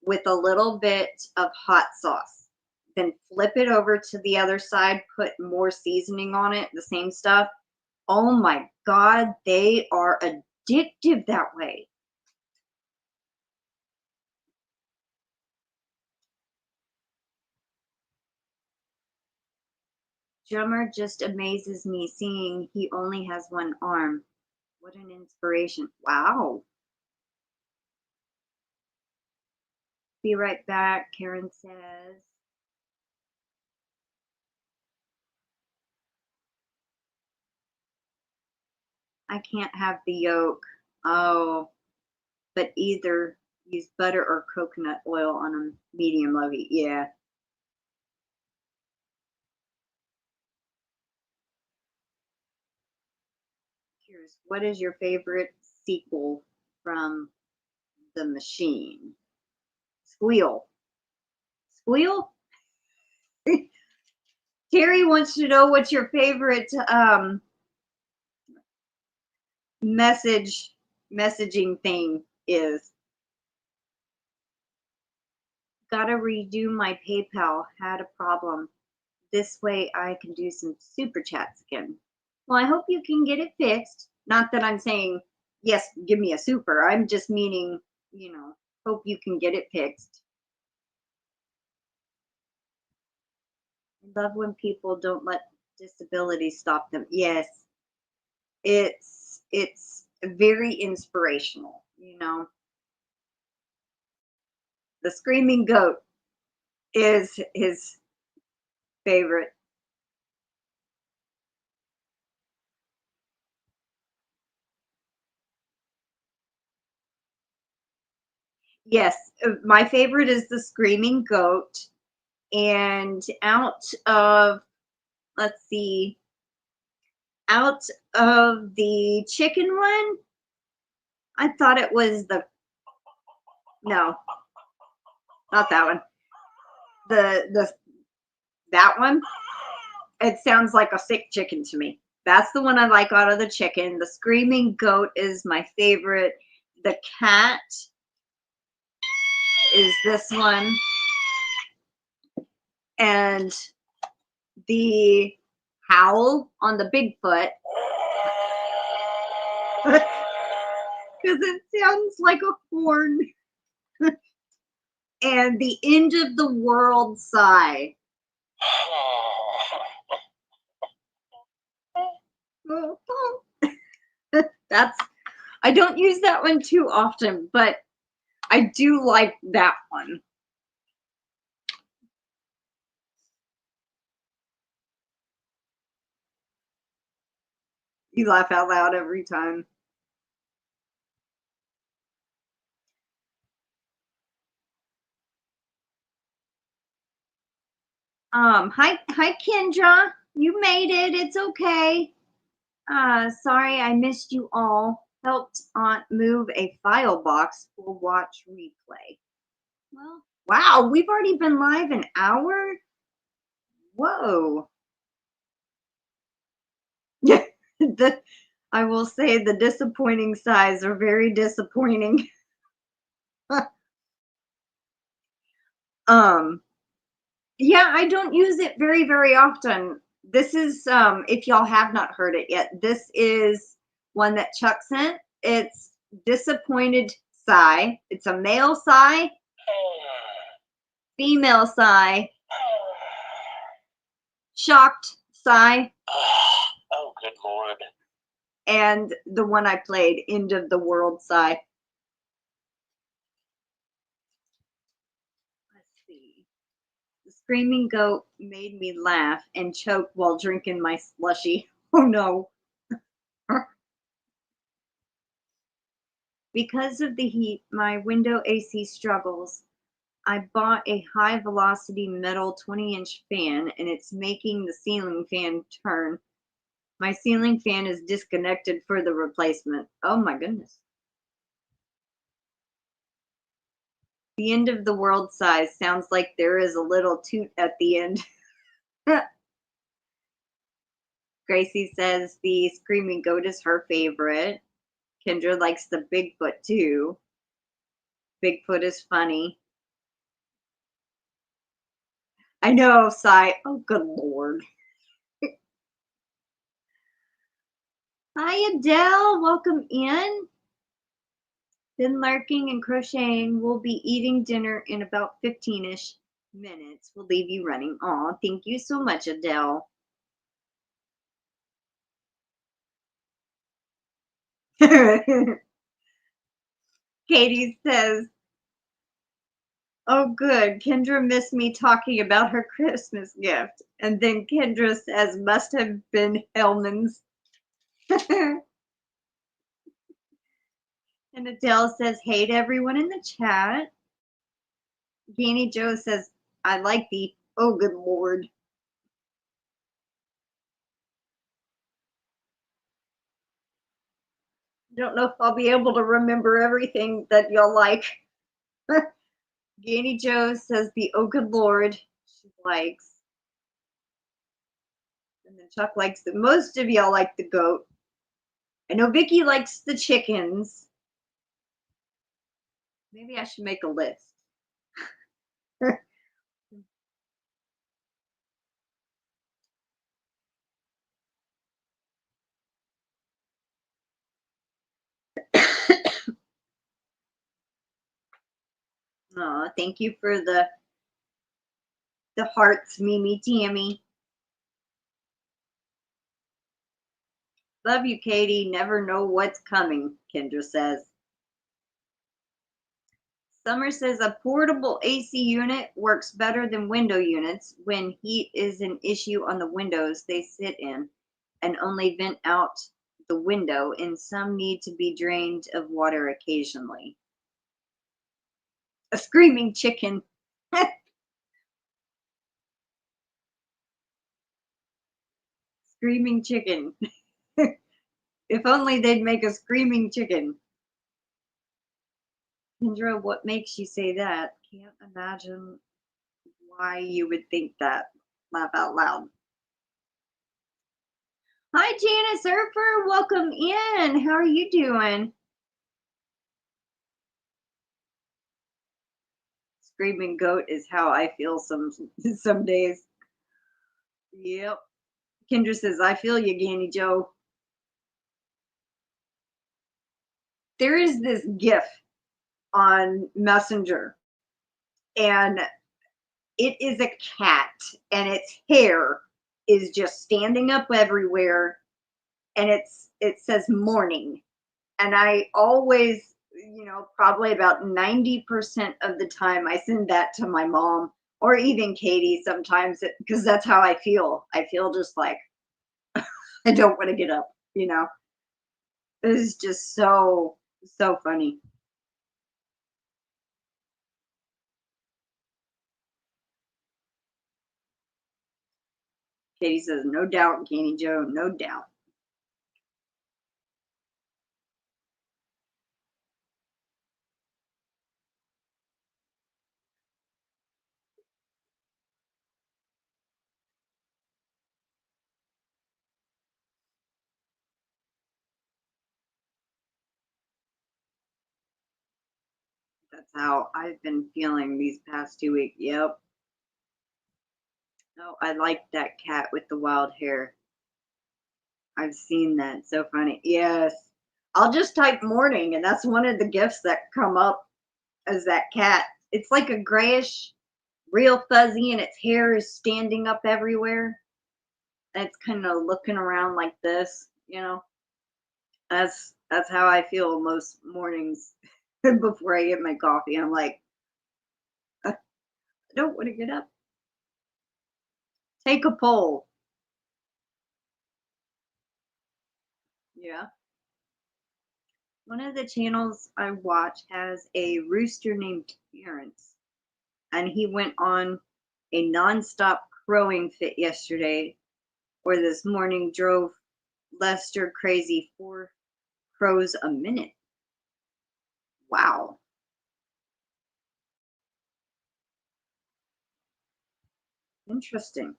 with a little bit of hot sauce. Then flip it over to the other side, put more seasoning on it, the same stuff. Oh my God, they are addictive that way. Drummer just amazes me seeing he only has one arm. What an inspiration. Wow. Be right back, Karen says. I can't have the yolk. Oh, but either use butter or coconut oil on a medium low heat. Yeah. Here's what is your favorite sequel from the machine? Squeal. Squeal? Terry wants to know what's your favorite messaging thing is. Gotta redo my PayPal. Had a problem. This way I can do some super chats again. Well, I hope you can get it fixed. Not that I'm saying, yes, give me a super. I'm just meaning, you know, hope you can get it fixed. I love when people don't let disability stop them. Yes. It's very inspirational, you know. The screaming goat is his favorite. Yes, my favorite is the screaming goat. And out of, let's see, out of the chicken one, I thought it was no, not that one. That one, it sounds like a sick chicken to me. That's the one I like out of the chicken. The screaming goat is my favorite. The cat is this one. And the howl on the Bigfoot, because it sounds like a horn. And the end of the world sigh. That's, I don't use that one too often, but I do like that one. You laugh out loud every time. Hi Kendra. You made it. It's okay. Sorry I missed you all. Helped Aunt move a file box. We'll watch replay. Well, wow, we've already been live an hour? Whoa. Yeah, I will say the disappointing sighs are very disappointing. Yeah, I don't use it very, very often. This is, if y'all have not heard it yet, this is one that Chuck sent. It's disappointed sigh. It's a male sigh, female sigh, shocked sigh. Oh, good Lord. and the one I played, End of the World Sigh. Let's see. The screaming goat made me laugh and choke while drinking my slushy. Oh no. Because of the heat, my window AC struggles. I bought a high velocity metal 20-inch fan and it's making the ceiling fan turn. My ceiling fan is disconnected for the replacement. Oh my goodness. The end of the world size sounds like there is a little toot at the end. Gracie says the screaming goat is her favorite. Kendra likes the Bigfoot too. Bigfoot is funny. I know, sigh. Oh, good Lord. Hi, Adele. Welcome in. Been lurking and crocheting. We'll be eating dinner in about 15-ish minutes. We'll leave you running. Aw, thank you so much, Adele. Katie says, oh, good. Kendra missed me talking about her Christmas gift. And then Kendra says, must have been Hellman's. And Adele says, hey to everyone in the chat. GanniJo says, I like the, oh, good Lord. I don't know if I'll be able to remember everything that y'all like. GanniJo says the oh good Lord she likes. And then Chuck likes the most of y'all like the goat. I know Vicky likes the chickens. Maybe I should make a list. Oh, thank you for the hearts, Mimi Tammy. Love you, Katie. Never know what's coming, Kendra says. Summer says a portable AC unit works better than window units when heat is an issue on the windows they sit in and only vent out the window, and some need to be drained of water occasionally. A screaming chicken. Screaming chicken. If only they'd make a screaming chicken. Kendra, what makes you say that? Can't imagine why you would think that. Laugh out loud. Hi, Janice Surfer. Welcome in. How are you doing? Screaming goat is how I feel some days. Yep. Kendra says, I feel you, GanniJo. There is this GIF on Messenger, and it is a cat, and its hair is just standing up everywhere, and it says morning. And I always, probably about 90% of the time I send that to my mom or even Katie sometimes, because that's how I feel. I feel just like I don't want to get up. It's just so funny. Katie says, no doubt, GanniJo, no doubt. That's how I've been feeling these past 2 weeks. Yep. Oh, I like that cat with the wild hair. I've seen that. So funny. Yes. I'll just type morning, and that's one of the gifts that come up as that cat. It's like a grayish, real fuzzy, and its hair is standing up everywhere. And it's kind of looking around like this. That's how I feel most mornings before I get my coffee. I'm like, I don't want to get up. Take a poll. Yeah. One of the channels I watch has a rooster named Terrence, and he went on a nonstop crowing fit yesterday, or this morning drove Lester crazy 4 crows a minute. Wow. Interesting.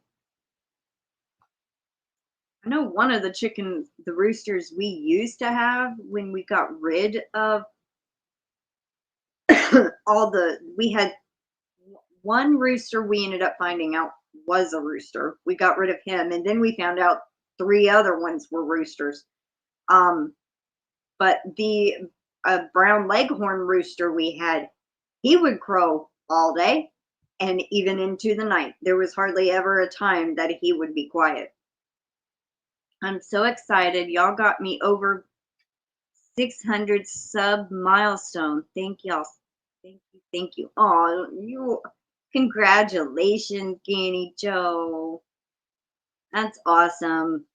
I know one of the roosters we used to have when we got rid of we had one rooster we ended up finding out was a rooster. We got rid of him, and then we found out 3 other ones were roosters. But the brown leghorn rooster we had, he would crow all day and even into the night. There was hardly ever a time that he would be quiet. I'm so excited. Y'all got me over 600 sub milestone. Thank y'all. Thank you. Thank you. Oh, congratulations, GanniJo. That's awesome.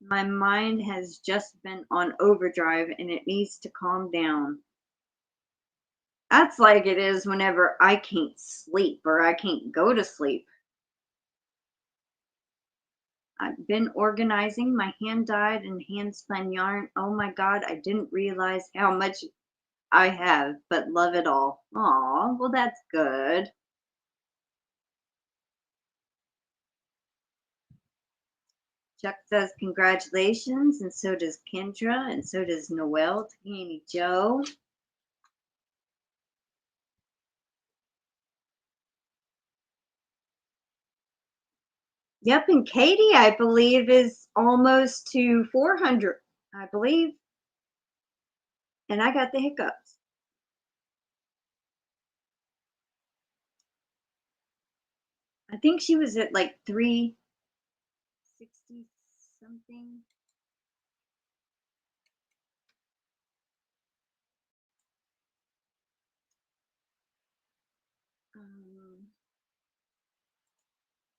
My mind has just been on overdrive and it needs to calm down. That's like it is whenever I can't sleep or I can't go to sleep. I've been organizing. My hand dyed and hand spun yarn. Oh my God, I didn't realize how much I have, but love it all. Aw, well, that's good. Chuck says congratulations, and so does Kendra, and so does Noelle, GanniJo. Yep, and Katie, I believe, is almost to 400, I believe. And I got the hiccups. I think she was at like 360 something.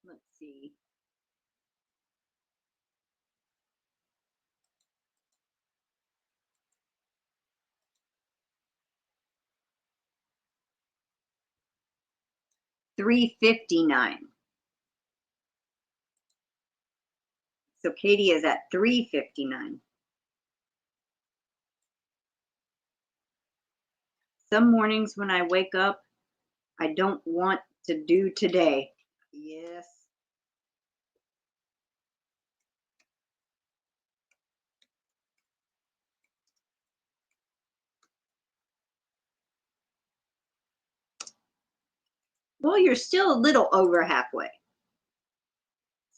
Let's see. $359. So Katie is at $359. Some mornings when I wake up, I don't want to do today. Yes. Well, you're still a little over halfway.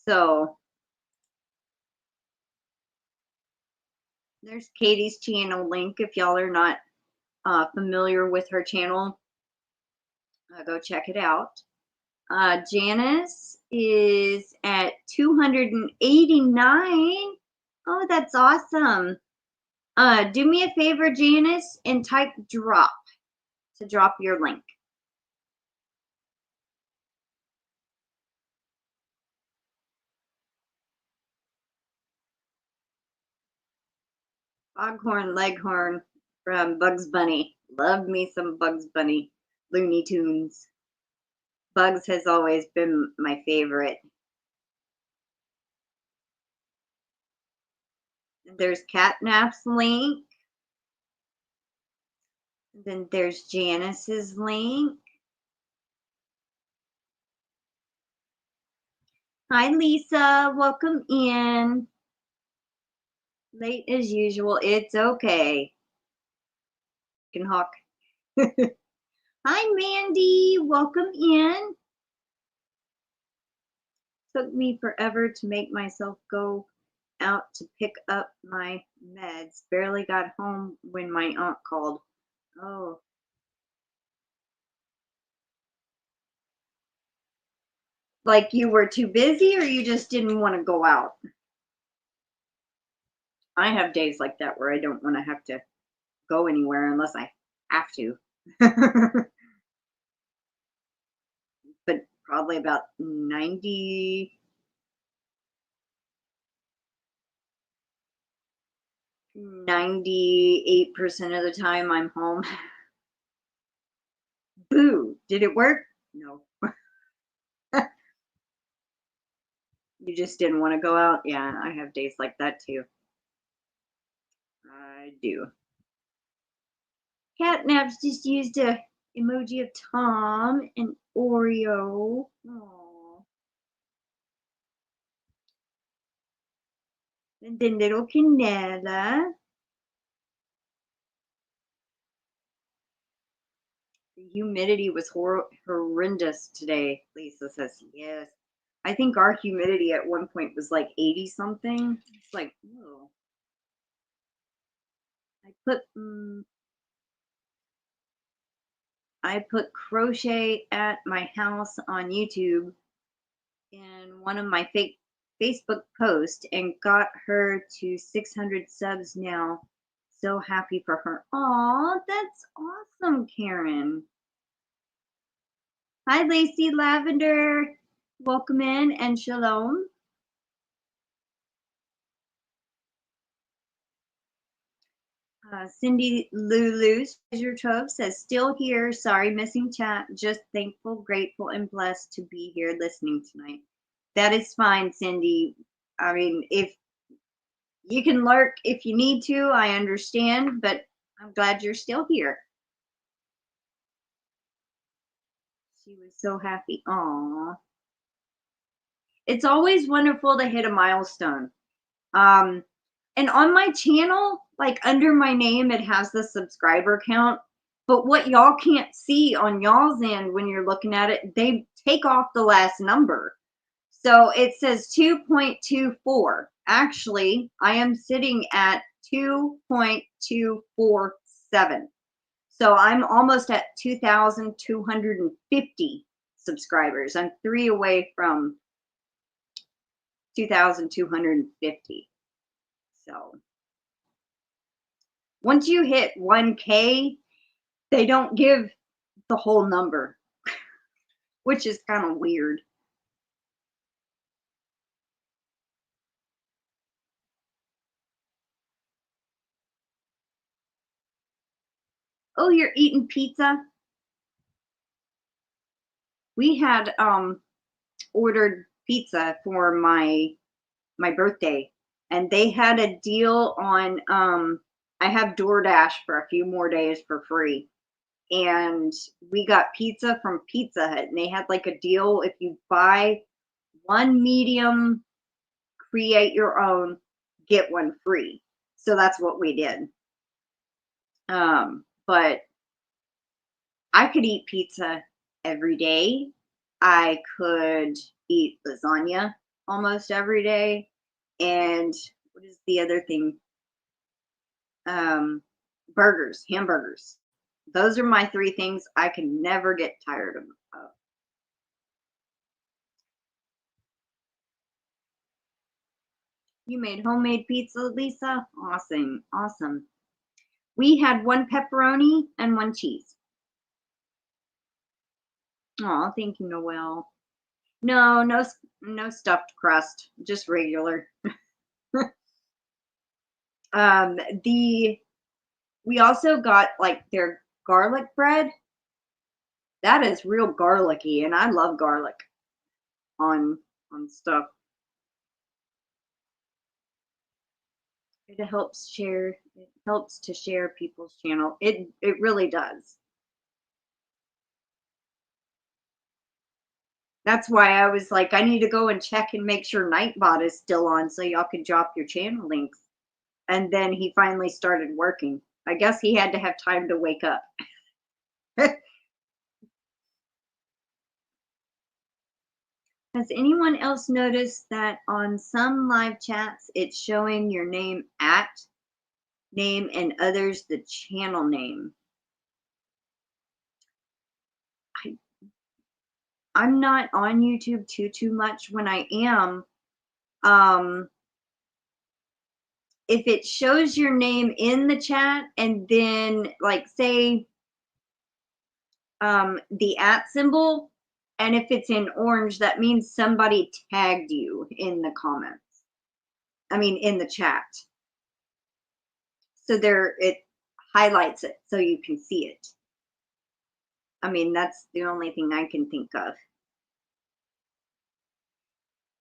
So there's Katie's channel link. If y'all are not familiar with her channel, go check it out. Janice is at 289. Oh, that's awesome. Do me a favor, Janice, and type drop to drop your link. Foghorn Leghorn from Bugs Bunny. Love me some Bugs Bunny Looney Tunes. Bugs has always been my favorite. There's Catnap's link. Then there's Janice's link. Hi, Lisa. Welcome in. Late as usual. It's okay. Can hawk. Hi, Mandy. Welcome in. Took me forever to make myself go out to pick up my meds. Barely got home when my aunt called. Oh. Like you were too busy or you just didn't want to go out? I have days like that where I don't want to have to go anywhere unless I have to. But probably about 98% of the time I'm home. Boo! Did it work? No. You just didn't want to go out? Yeah, I have days like that too. I do. Catnaps just used a emoji of Tom and Oreo. Aww. And then little Canella. The humidity was horrendous today, Lisa says. Yes. I think our humidity at one point was like 80 something. It's like, whoa. I put crochet at my house on YouTube in one of my fake Facebook posts and got her to 600 subs now. So happy for her. Aw, that's awesome, Karen. Hi, Lacey Lavender. Welcome in and shalom. Cindy LouLou'sTreasureTrove says, still here. Sorry, missing chat. Just thankful, grateful, and blessed to be here listening tonight. That is fine, Cindy. I mean, if you can lurk if you need to, I understand, but I'm glad you're still here. She was so happy. Aw. It's always wonderful to hit a milestone. And on my channel, like under my name, it has the subscriber count. But what y'all can't see on y'all's end when you're looking at it, they take off the last number. So it says 2.24. Actually, I am sitting at 2.247. So I'm almost at 2,250 subscribers. I'm 3 away from 2,250. So once you hit 1K, they don't give the whole number, which is kind of weird. Oh, you're eating pizza? We had ordered pizza for my birthday, and they had a deal on I have DoorDash for a few more days for free. And we got pizza from Pizza Hut, and they had like a deal if you buy one medium, create your own, get one free. So that's what we did. But I could eat pizza every day. I could eat lasagna almost every day. And what is the other thing? Burgers, hamburgers. Those are my 3 things I can never get tired of. You made homemade pizza, Lisa? Awesome, awesome. We had 1 pepperoni and 1 cheese. Oh, thank you, Noelle. No stuffed crust, just regular. We also got like their garlic bread. That is real garlicky, and I love garlic on stuff. It helps to share people's channel. It really does. That's why I was like, I need to go and check and make sure Nightbot is still on so y'all can drop your channel links. And then he finally started working. I guess he had to have time to wake up. Has anyone else noticed that on some live chats, it's showing your name at name and others the channel name? I'm not on YouTube too much. When I am, if it shows your name in the chat and then like say the @ symbol, and if it's in orange, that means somebody tagged you in the comments. I mean, in the chat. So there, it highlights it so you can see it. I mean, that's the only thing I can think of.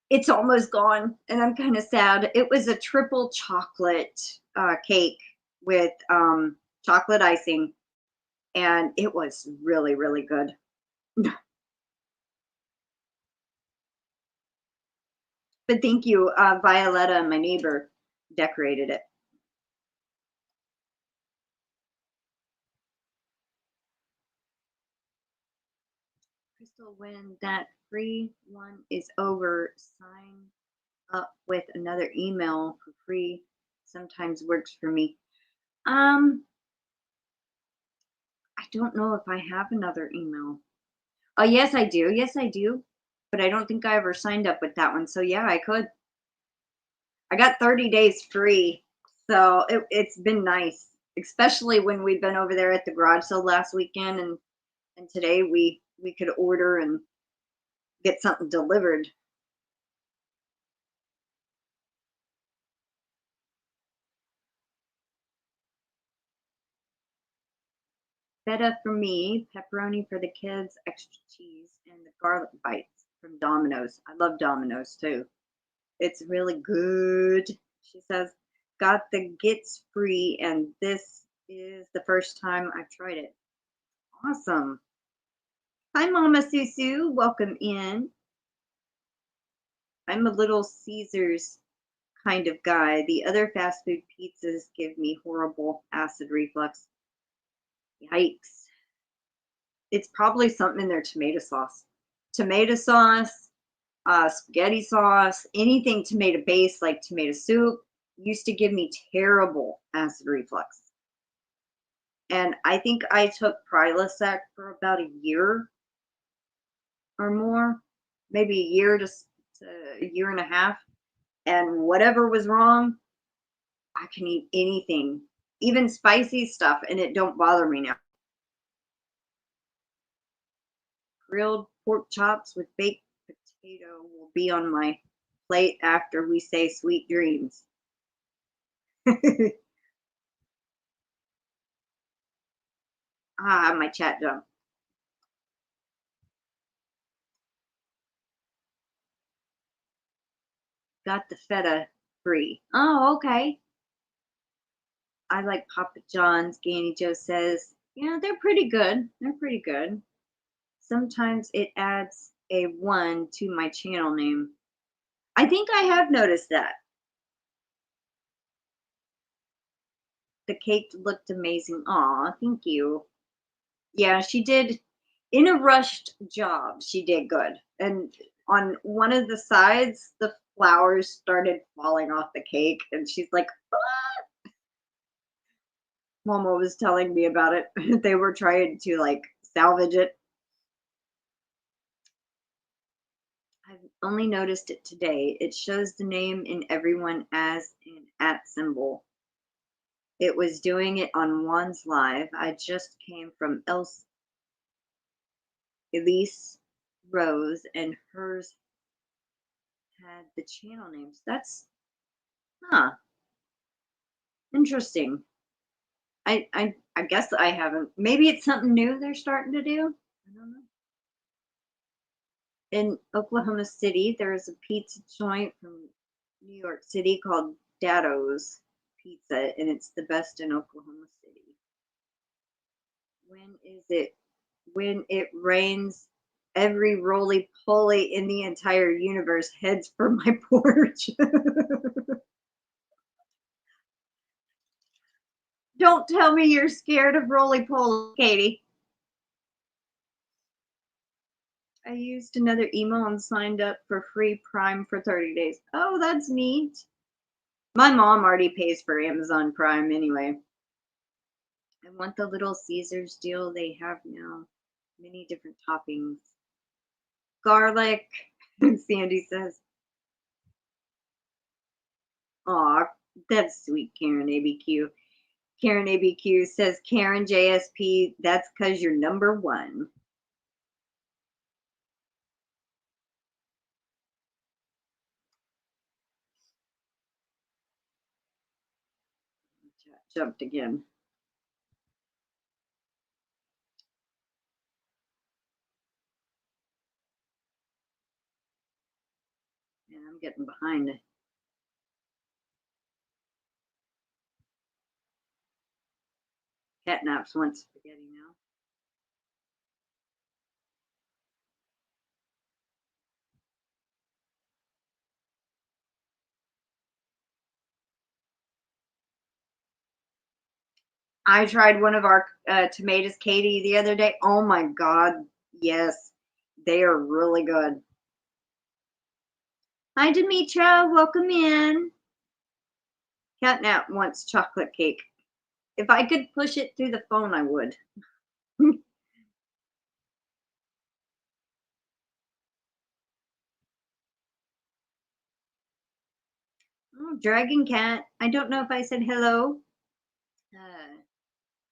It's almost gone, and I'm kind of sad. It was a triple chocolate cake with chocolate icing, and it was really, really good. But thank you, Violetta, my neighbor, decorated it. Crystal, when that free one is over, sign up with another email for free. Sometimes works for me. I don't know if I have another email. Oh, yes, I do. Yes, I do. But I don't think I ever signed up with that one. So yeah, I could. I got 30 days free. So it's been nice, especially when we've been over there at the garage sale last weekend, and today we could order and get something delivered. Feta for me, pepperoni for the kids, extra cheese, and the garlic bites from Domino's. I love Domino's too. It's really good. She says, got the gets free, and this is the first time I've tried it. Awesome. Hi, Mama Susu. Welcome in. I'm a Little Caesars kind of guy. The other fast food pizzas give me horrible acid reflux. Yikes. It's probably something in their tomato sauce. Tomato sauce, spaghetti sauce, anything tomato based like tomato soup used to give me terrible acid reflux. And I think I took Prilosec for about a year or more, maybe a year to a year and a half. And whatever was wrong, I can eat anything, even spicy stuff, and it don't bother me now. Grilled pork chops with baked potato will be on my plate after we say sweet dreams. Ah, my chat jumped. Got the feta free. Oh, okay. I like Papa John's, GanniJo says. Yeah, they're pretty good. They're pretty good. Sometimes it adds a 1 to my channel name. I think I have noticed that. The cake looked amazing. Aw, thank you. Yeah, she did. In a rushed job, she did good. And on one of the sides, the flowers started falling off the cake, and she's like, ah! Mama was telling me about it. They were trying to like salvage it. I've only noticed it today. It shows the name in everyone as an @ symbol. It was doing it on Juan's live. I just came from Elise Rose, and hers had the channel names. That's interesting. I guess I haven't. Maybe it's something new they're starting to do. I don't know. In Oklahoma City, there's a pizza joint from New York City called Daddo's Pizza, and it's the best in Oklahoma City. When is it? When it rains, every roly-poly in the entire universe heads for my porch. Don't tell me you're scared of roly-poly, Katie. I used another email and signed up for free Prime for 30 days. Oh, that's neat. My mom already pays for Amazon Prime anyway. I want the Little Caesars deal they have now. Many different toppings. Garlic, Sandy says. Aw, That's sweet, Karen ABQ. Karen ABQ says, Karen JSP, that's because you're number one. Jumped again. And I'm getting behind. Catnaps wants spaghetti now. I tried one of our tomatoes, Katie, the other day. Oh my God. Yes, they are really good. Hi, Demetra. Welcome in. Catnap wants chocolate cake. If I could push it through the phone, I would. Oh, Dragon Cat. I don't know if I said hello.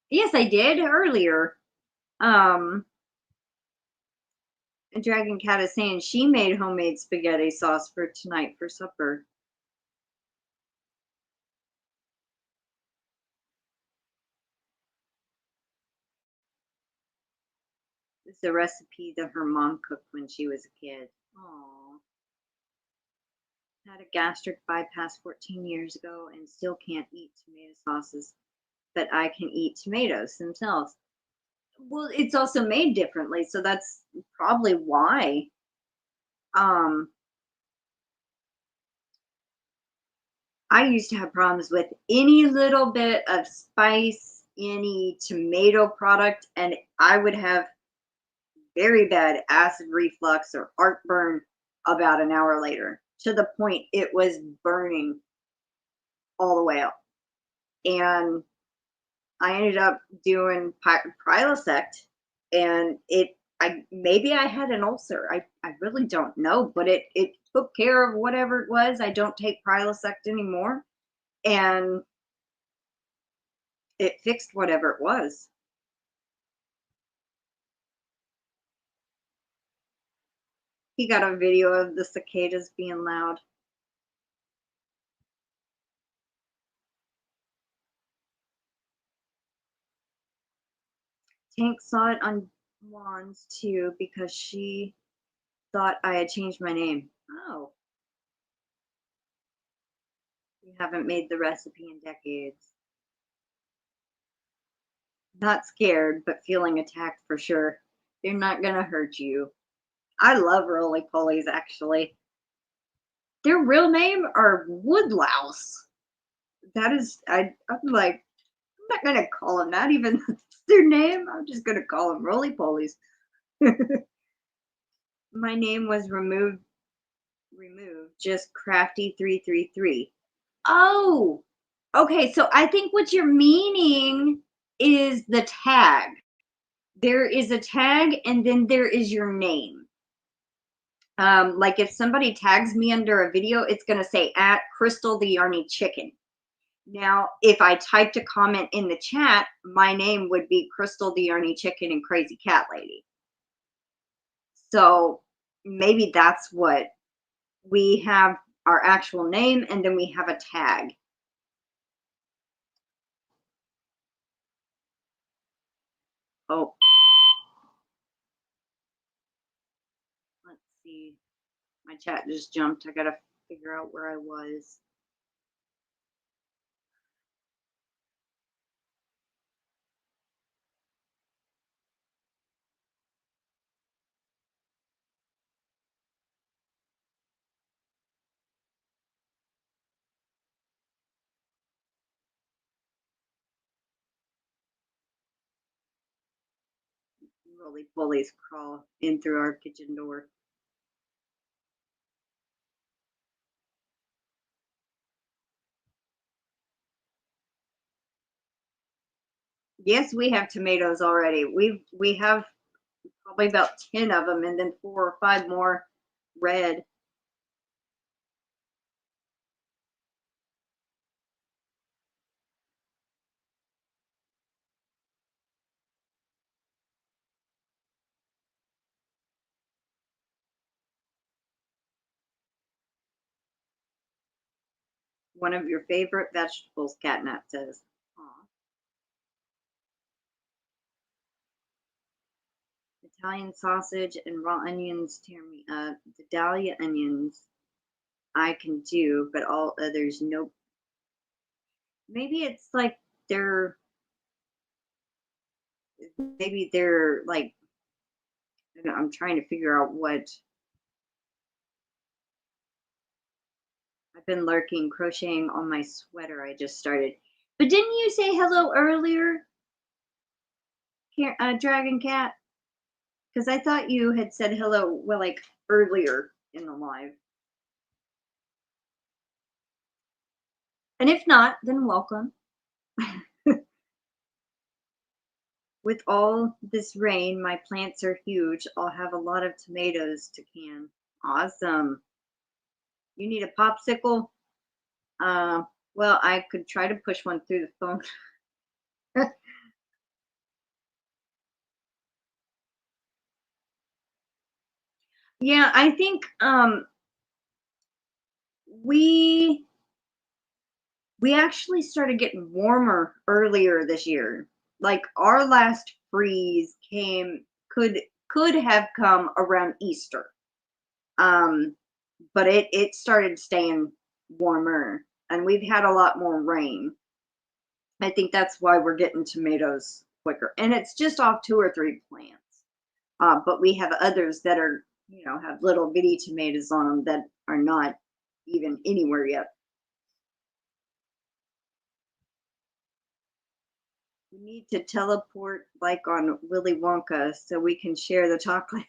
Yes, I did earlier. Dragon Cat is saying she made homemade spaghetti sauce for tonight for supper. It's a recipe that her mom cooked when she was a kid. Aww. Had a gastric bypass 14 years ago and still can't eat tomato sauces, but I can eat tomatoes themselves. Well, it's also made differently, so that's probably why. I used to have problems with any little bit of spice, any tomato product, and I would have very bad acid reflux or heartburn about an hour later, to the point it was burning all the way up. And I ended up doing Prilosec, and maybe I had an ulcer. I really don't know, but it took care of whatever it was. I don't take Prilosec anymore, and it fixed whatever it was. He got a video of the cicadas being loud. Tank saw it on Wands too because she thought I had changed my name. Oh. We haven't made the recipe in decades. Not scared, but feeling attacked for sure. They're not gonna hurt you. I love roly-polies, actually. Their real name are woodlouse. That is, I'm like, I'm not gonna call them that, even if it's their name. I'm just gonna call them roly-polies. My name was removed, just Crafty333. Oh, okay. So I think what you're meaning is the tag. There is a tag, and then there is your name. Like if somebody tags me under a video, it's going to say at Crystal the Yarny Chicken. Now, if I typed a comment in the chat, my name would be Crystal the Yarny Chicken and Crazy Cat Lady. So maybe that's what we have, our actual name, and then we have a tag. Oh, let's see. My chat just jumped. I gotta figure out where I was. Roly-polies crawl in through our kitchen door. Yes, we have tomatoes already. We have probably about 10 of them, and then 4 or 5 more red. One of your favorite vegetables, Catnap says. Aw. Italian sausage and raw onions tear me up. The Dahlia onions I can do, but all others, nope. Maybe it's like they're, maybe they're like, I'm trying to figure out what. I've been lurking, crocheting on my sweater I just started. But didn't you say hello earlier, Dragon Cat? Because I thought you had said hello, well, like earlier in the live. And if not, then welcome. With all this rain, my plants are huge. I'll have a lot of tomatoes to can. Awesome. You need a popsicle? Uh, well, I could try to push one through the phone. Yeah, I think we actually started getting warmer earlier this year. Like our last freeze came could have come around Easter. Um, but it started staying warmer and we've had a lot more rain. I think that's why we're getting tomatoes quicker. And it's just off 2 or 3 plants. But we have others that are, have little bitty tomatoes on them that are not even anywhere yet. We need to teleport like on Willy Wonka so we can share the chocolate.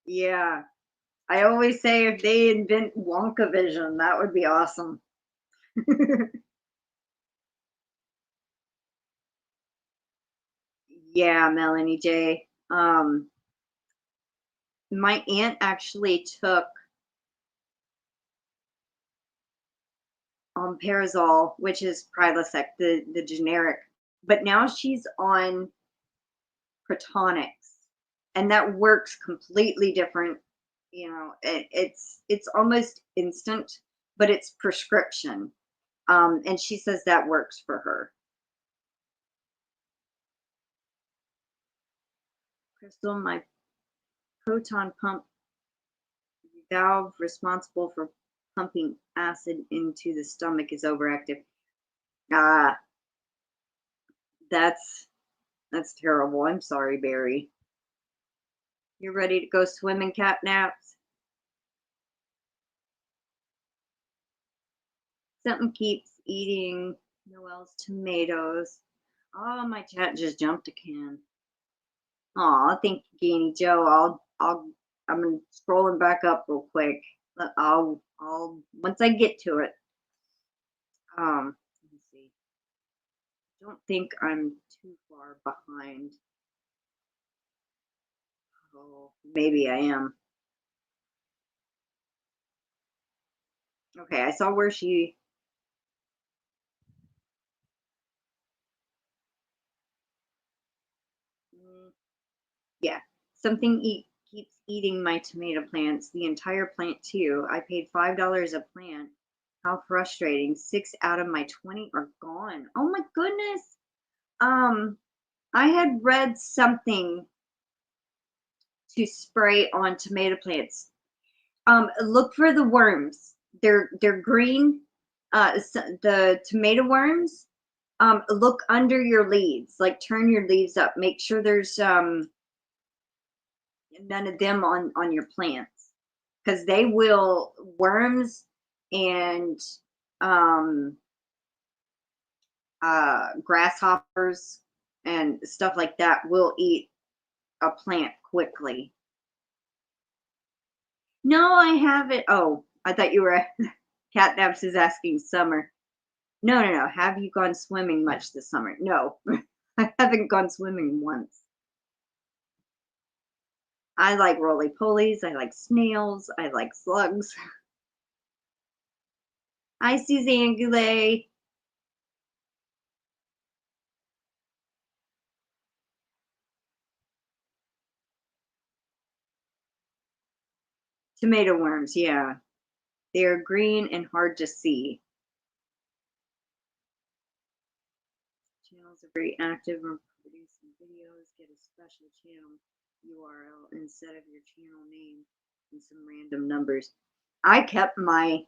Yeah. I always say if they invent Wonka vision, that would be awesome. Yeah, Melanie J. My aunt actually took Parazole, which is Prilosec, the generic, but now she's on Protonics, and that works completely different. It's almost instant, but it's prescription. And she says that works for her. Crystal, my proton pump valve responsible for pumping acid into the stomach is overactive. Ah, that's terrible. I'm sorry, Barry. You're ready to go swimming, cat naps? Something keeps eating Noelle's tomatoes. Oh, my chat just jumped a can. Oh, thank you, GanniJo. I'm scrolling back up real quick. I'll once I get to it. Let me see. Don't think I'm too far behind. Oh, maybe I am. Okay, I saw where she. Yeah, something keeps eating my tomato plants. The entire plant too. I paid $5 a plant. How frustrating! 6 out of my 20 are gone. Oh my goodness. Um, I had read something to spray on tomato plants. Look for the worms. They're green. The tomato worms. Look under your leaves. Like turn your leaves up. Make sure there's none of them on your plants, because they will worms and um grasshoppers and stuff like that will eat a plant quickly. No, I haven't. Oh, I thought you were. Catnaps is asking Summer. No, no, no. Have you gone swimming much this summer? No, I haven't gone swimming once. I like roly polies. I like snails. I like slugs. Hi, Suzanne Goulet. Tomato worms, yeah. They are green and hard to see. Channels are very active when producing videos. Get a special channel URL instead of your channel name and some random numbers. I kept my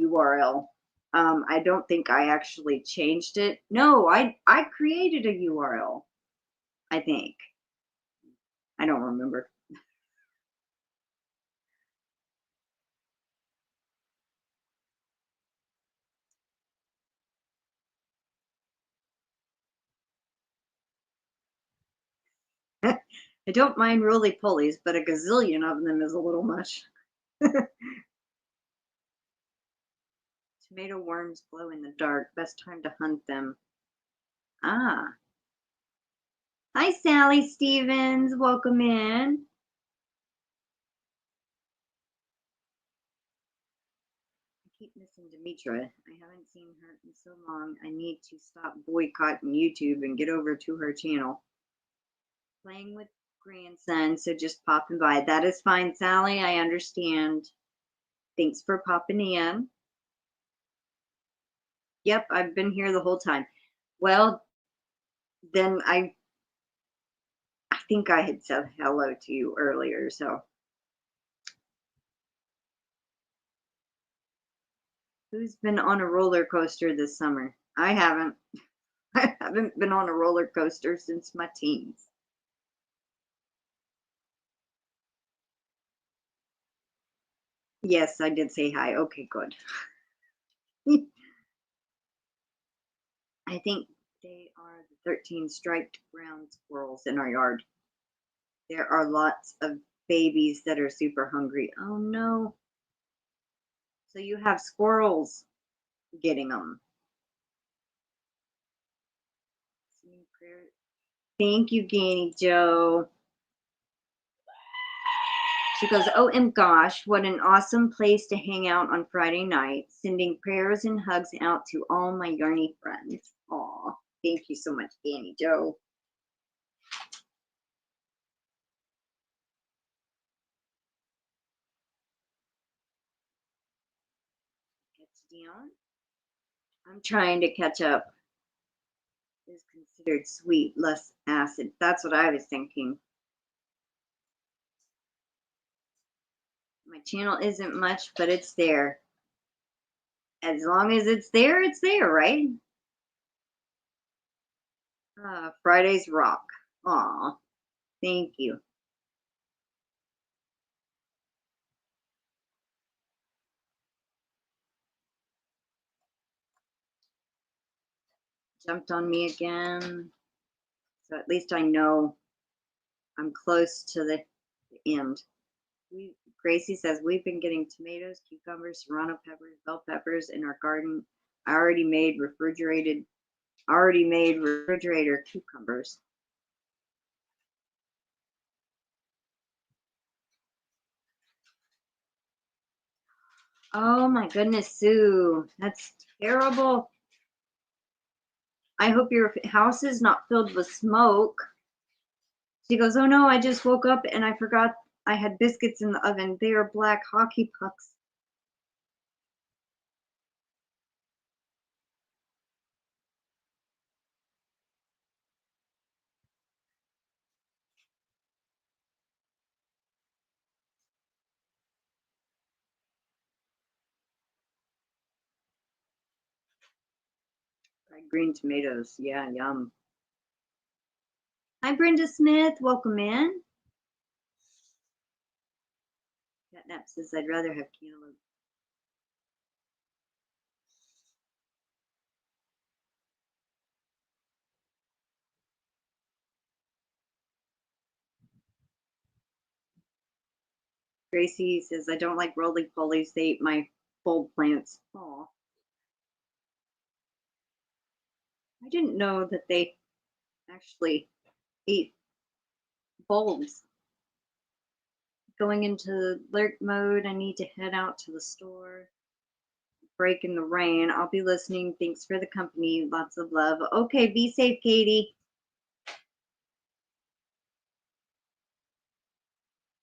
URL. I don't think I actually changed it. No, I created a URL, I think. I don't remember. I don't mind roly-polies, but a gazillion of them is a little much. Tomato worms glow in the dark. Best time to hunt them. Ah. Hi, Sally Stevens. Welcome in. I keep missing Demetra. I haven't seen her in so long. I need to stop boycotting YouTube and get over to her channel. Playing with grandson, so just popping by. That is fine, Sally. I understand. Thanks for popping in. Yep, I've been here the whole time. Well, then I think I had said hello to you earlier, so. Who's been on a roller coaster this summer? I haven't. I haven't been on a roller coaster since my teens. Yes, I did say hi. Okay, good. I think they are the 13 striped brown squirrels in our yard. There are lots of babies that are super hungry. Oh no. So you have squirrels getting them. Thank you, GanniJo. She goes, oh, gosh, what an awesome place to hang out on Friday night. Sending prayers and hugs out to all my Yarny friends. Aw, thank you so much, GanniJo. Down. I'm trying to catch up. Is considered sweet, less acid. That's what I was thinking. My channel isn't much, but it's there. As long as it's there, right? Fridays rock. Aw, thank you. Jumped on me again. So at least I know I'm close to the end. Gracie says, we've been getting tomatoes, cucumbers, serrano peppers, bell peppers in our garden. I already made refrigerator cucumbers. Oh my goodness, Sue. That's terrible. I hope your house is not filled with smoke. She goes, oh no, I just woke up and I forgot I had biscuits in the oven. They are black hockey pucks. Fried green tomatoes. Yeah, yum. Hi, Brenda Smith. Welcome in. Catnap says, I'd rather have cantaloupe. Gracie says, I don't like roly-polies. They eat my bulb plants. Aw. I didn't know that they actually eat bulbs. Going into alert mode, I need to head out to the store. Break in the rain. I'll be listening. Thanks for the company. Lots of love. Okay, be safe, Katie.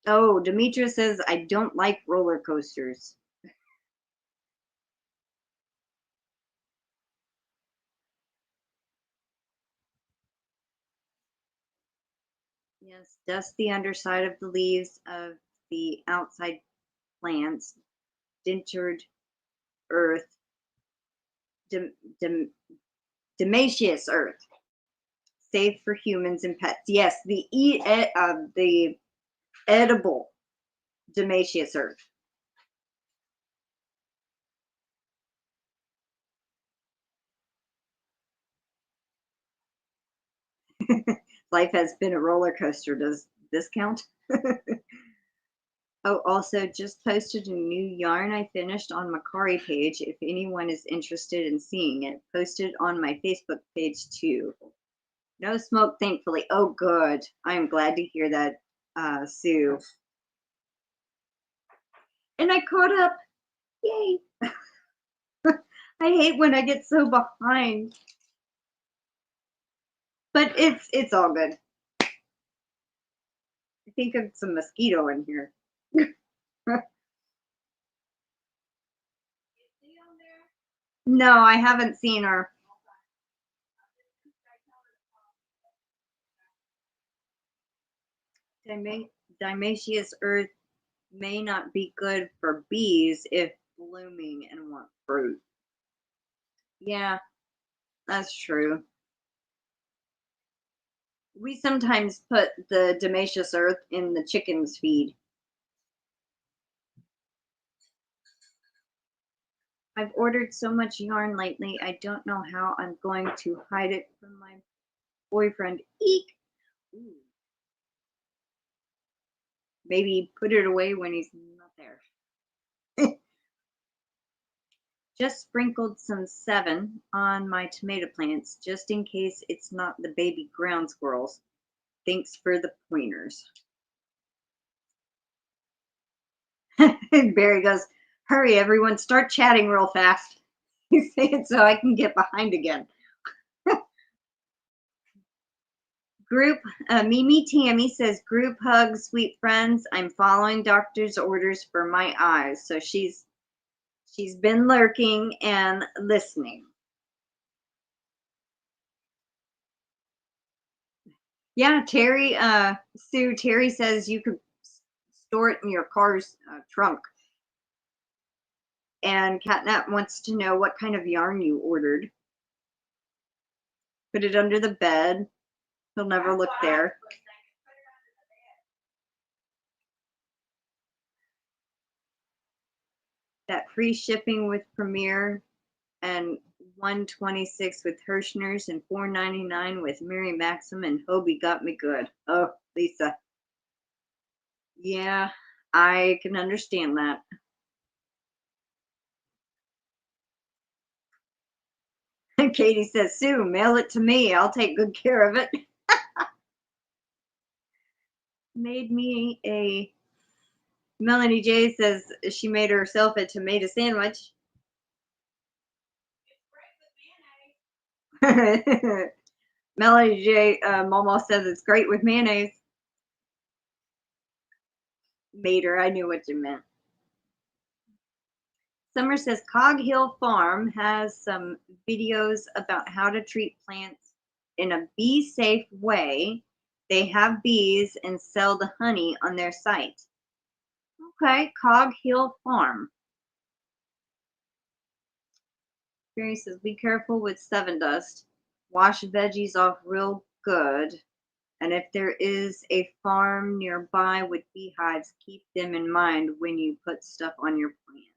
Oh, Demetra says, I don't like roller coasters. Yes, dust the underside of the leaves of the outside plants, dentured earth, dim, dim, Demacious earth, safe for humans and pets. Yes, the edible Demacious earth. Life has been a roller coaster. Does this count? Oh, also just posted a new yarn I finished on Macari page. If anyone is interested in seeing it, posted on my Facebook page too. No smoke, thankfully. Oh, good. I am glad to hear that, Sue. And I caught up. Yay. I hate when I get so behind. But it's all good. I think it's a mosquito in here. No, I haven't seen her. Demacious earth may not be good for bees if blooming and want fruit. Yeah, that's true. We sometimes put the Demacious earth in the chicken's feed. I've ordered so much yarn lately, I don't know how I'm going to hide it from my boyfriend. Eek! Ooh. Maybe put it away when he's not there. Just sprinkled some 7 on my tomato plants, just in case it's not the baby ground squirrels. Thanks for the pointers. Barry goes, hurry, everyone, start chatting real fast. He's saying so I can get behind again. Group, Mimi Tammy says, group hugs, sweet friends. I'm following doctor's orders for my eyes. So she's been lurking and listening. Yeah, Terry, Sue, Terry says you could store it in your car's trunk. And Catnap wants to know what kind of yarn you ordered. Put it under the bed. He'll never look there. That free shipping with Premier and $126 with Hirschner's and $4.99 with Mary Maxim and Hobie got me good. Oh, Lisa. Yeah, I can understand that. Katie says, Sue, mail it to me. I'll take good care of it. Made me a, Melanie J says she made herself a tomato sandwich. Melanie J, Mama says it's great with mayonnaise. Mater, I knew what you meant. Summer says Cog Hill Farm has some videos about how to treat plants in a bee-safe way. They have bees and sell the honey on their site. Okay, Cog Hill Farm. Barry says, be careful with 7 dust. Wash veggies off real good. And if there is a farm nearby with beehives, keep them in mind when you put stuff on your plants.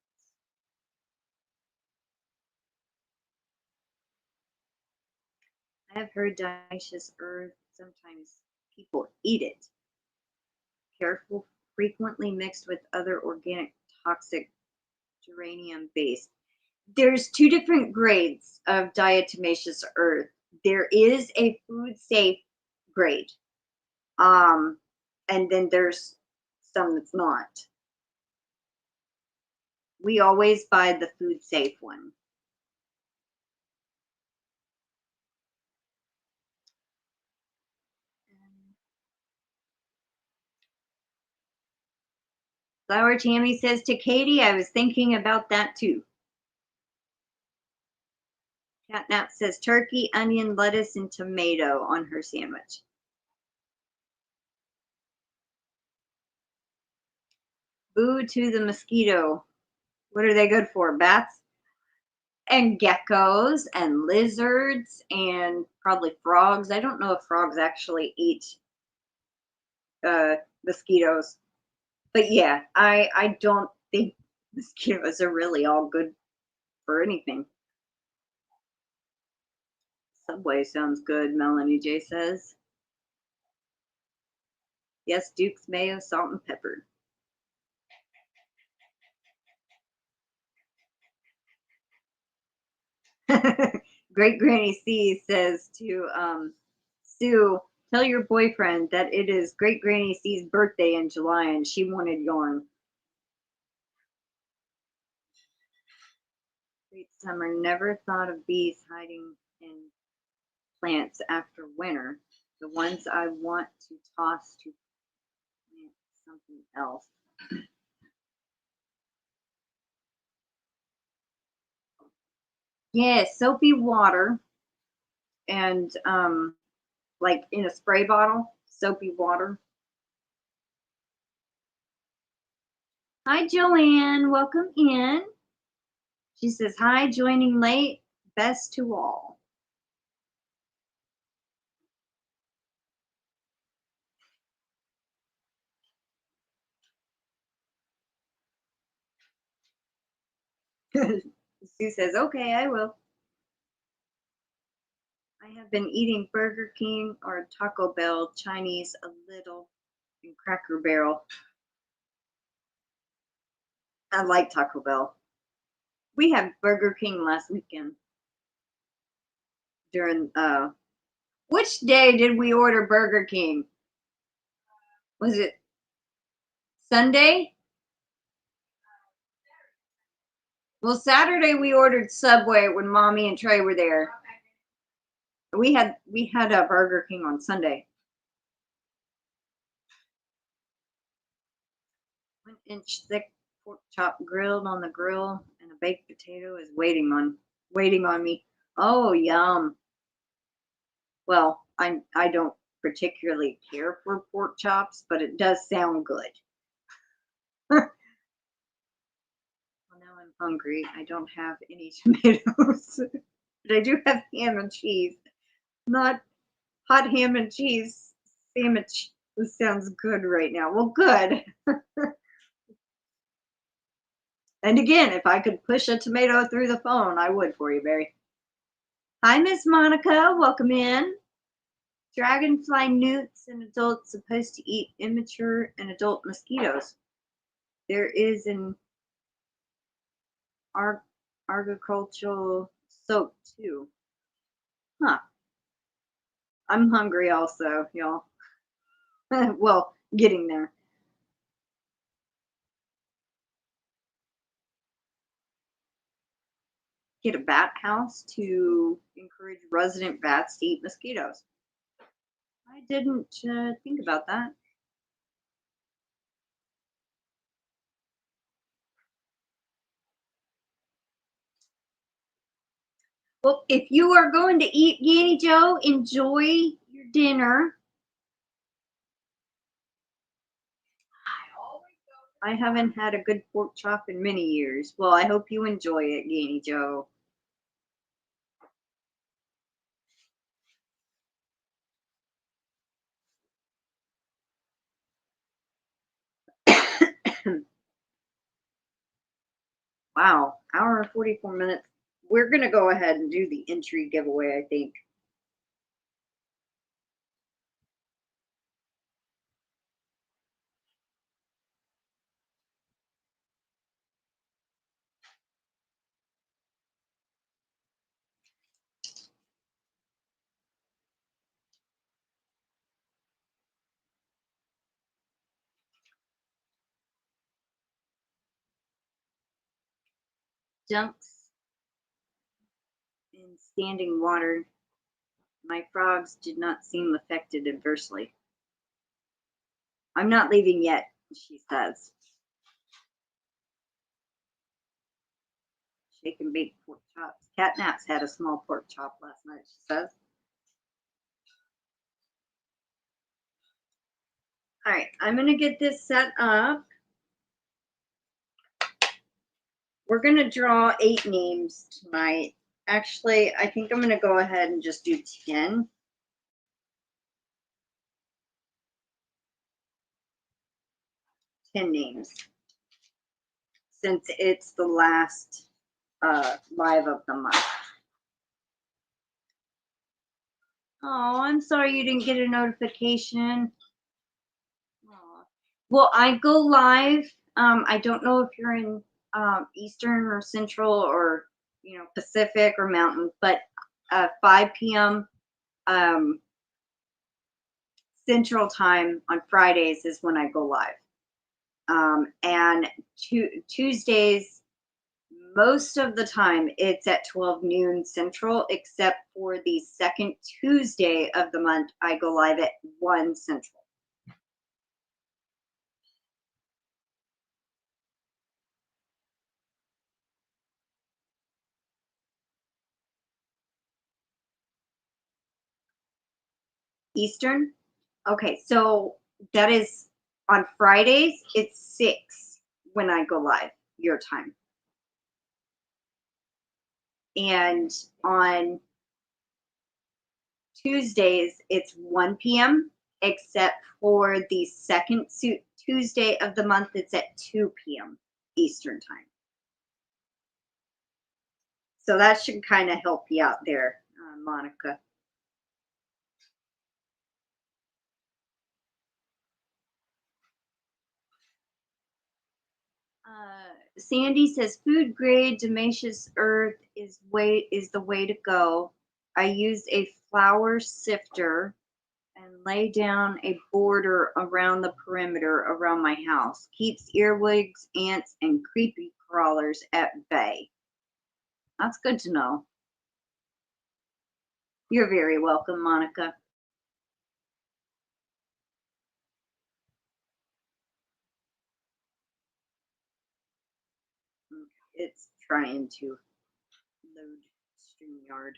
I have heard dioecious earth, sometimes people eat it. Careful, frequently mixed with other organic toxic geranium based. There's 2 different grades of diatomaceous earth. There is a food safe grade. And then there's some that's not. We always buy the food safe one. Flower Tammy says to Katie, I was thinking about that too. Catnap says turkey, onion, lettuce, and tomato on her sandwich. Boo to the mosquito. What are they good for? Bats and geckos and lizards and probably frogs. I don't know if frogs actually eat mosquitoes. But yeah, I don't think mosquitoes are really all good for anything. Subway sounds good, Melanie J says. Yes, Duke's mayo, salt, and pepper. Great Granny C says to Sue, tell your boyfriend that it is Great Granny C's birthday in July and she wanted yarn. Great summer. Never thought of bees hiding in plants after winter. The ones I want to toss to plant something else. Yeah, soapy water and like in a spray bottle, soapy water. Hi, Joanne. Welcome in. She says, hi, joining late. Best to all. Sue says, okay, I will. I have been eating Burger King or Taco Bell, Chinese a little, and Cracker Barrel. I like Taco Bell. We had Burger King last weekend. During which day did we order Burger King? Was it Sunday? Well, Saturday we ordered Subway when Mommy and Trey were there. We had a Burger King on Sunday. 1-inch thick pork chop grilled on the grill, and a baked potato is waiting on me. Oh, yum. Well, I don't particularly care for pork chops, but it does sound good. Well, now I'm hungry. I don't have any tomatoes, but I do have ham and cheese. Not hot ham and cheese sandwich. This sounds good right now. Well, good. And again, if I could push a tomato through the phone, I would for you, Barry. Hi, Miss Monica. Welcome in. Dragonfly newts and adults supposed to eat immature and adult mosquitoes. There is an agricultural soap too. Huh. I'm hungry also, y'all. Well, getting there. Get a bat house to encourage resident bats to eat mosquitoes. I didn't think about that. Well, if you are going to eat GanniJo, enjoy your dinner. I haven't had a good pork chop in many years. Well, I hope you enjoy it, GanniJo. Wow, hour and 44 minutes. We're going to go ahead and do the entry giveaway, I think. Dunks in standing water. My frogs did not seem affected adversely. I'm not leaving yet, she says. Shake and bake pork chops. Catnaps had a small pork chop last night, she says. All right, I'm going to get this set up. We're going to draw 8 names tonight. Actually, I think I'm going to go ahead and just do 10. Names, since it's the last live of the month. Oh, I'm sorry you didn't get a notification. Aw. Well, I go live. I don't know if you're in Eastern or Central or Pacific or Mountain, but 5 p.m. Central Time on Fridays is when I go live. And Tuesdays, most of the time, it's at 12 noon Central, except for the second Tuesday of the month, I go live at 1 Central. Eastern? Okay, so that is on Fridays, it's 6 when I go live, your time. And on Tuesdays, it's 1 p.m., except for the second Tuesday of the month, it's at 2 p.m. Eastern time. So that should kind of help you out there, Monica. Sandy says food grade Denyse earth is the way to go. I used a flour sifter and lay down a border around the perimeter around my house. Keeps earwigs, ants, and creepy crawlers at bay. That's good to know. You're very welcome, Monica. It's trying to load StreamYard.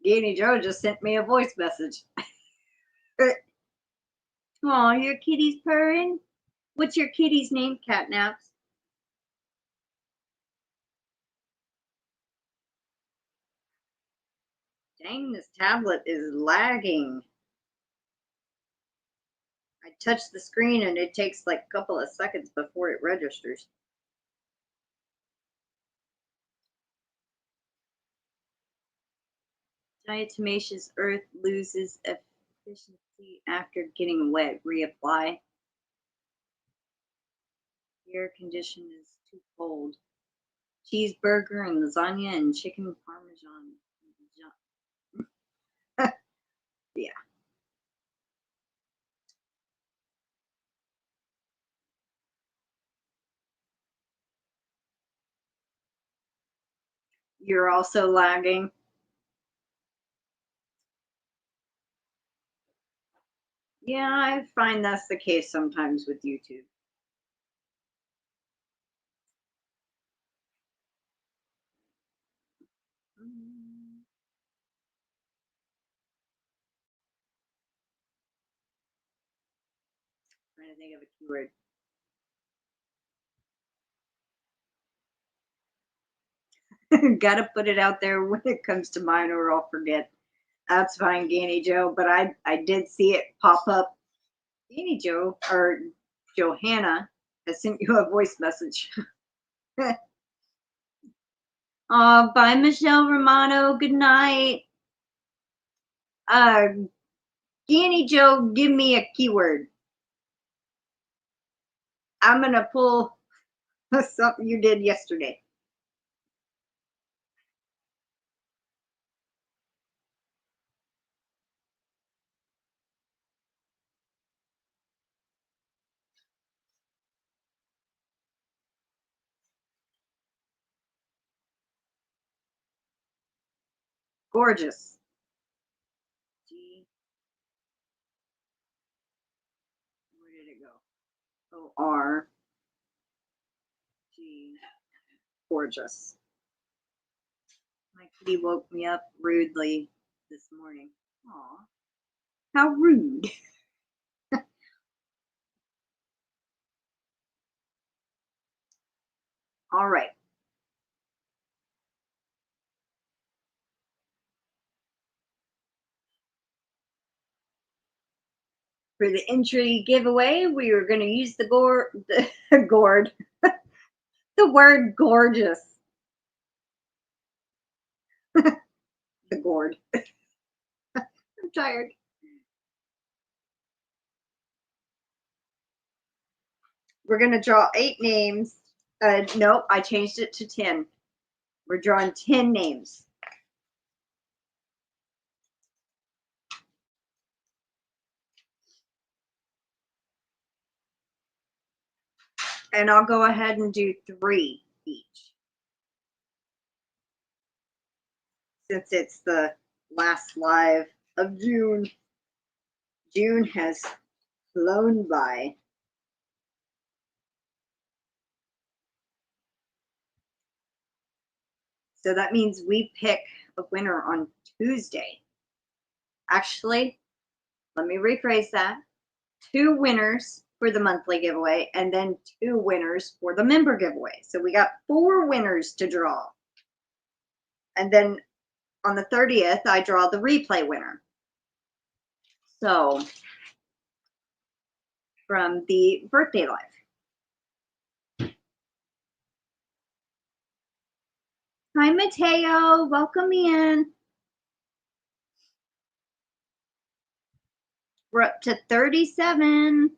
GanniJo just sent me a voice message. Oh, your kitty's purring? What's your kitty's name, Catnaps? Dang, this tablet is lagging. I touch the screen and it takes like a couple of seconds before it registers. Diatomaceous earth loses efficiency after getting wet. Reapply. Air condition is too cold. Cheeseburger and lasagna and chicken parmesan. Yeah. You're also lagging. Yeah, I find that's the case sometimes with YouTube. Trying to think of a keyword. Gotta put it out there when it comes to mine or I'll forget. That's fine, GanniJo, but I did see it pop up. GanniJo or Johanna has sent you a voice message. Oh, bye, Michelle Romano. Good night. GanniJo, give me a keyword. I'm gonna pull something you did yesterday. Gorgeous. Where did it go? O-R-G. Gorgeous. My kitty woke me up rudely this morning. Aw, how rude. All right. For the entry giveaway, we are going to use the gourd, the word gorgeous. The gourd. I'm tired. We're going to draw 8 names. Nope, I changed it to 10. We're drawing 10 names. And I'll go ahead and do 3 each. Since it's the last live of June. June has flown by. So that means we pick a winner on Tuesday. Actually, let me rephrase that. 2 winners for the monthly giveaway and then 2 winners for the member giveaway. So we got 4 winners to draw. And then on the 30th, I draw the replay winner. So from the birthday live. Hi, Mateo. Welcome in. We're up to 37.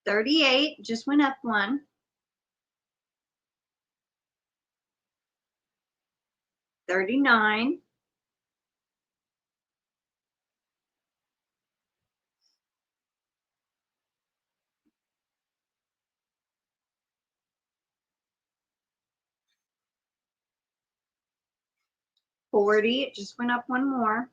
$38, just went up 1. $39. $40, it just went up 1 more.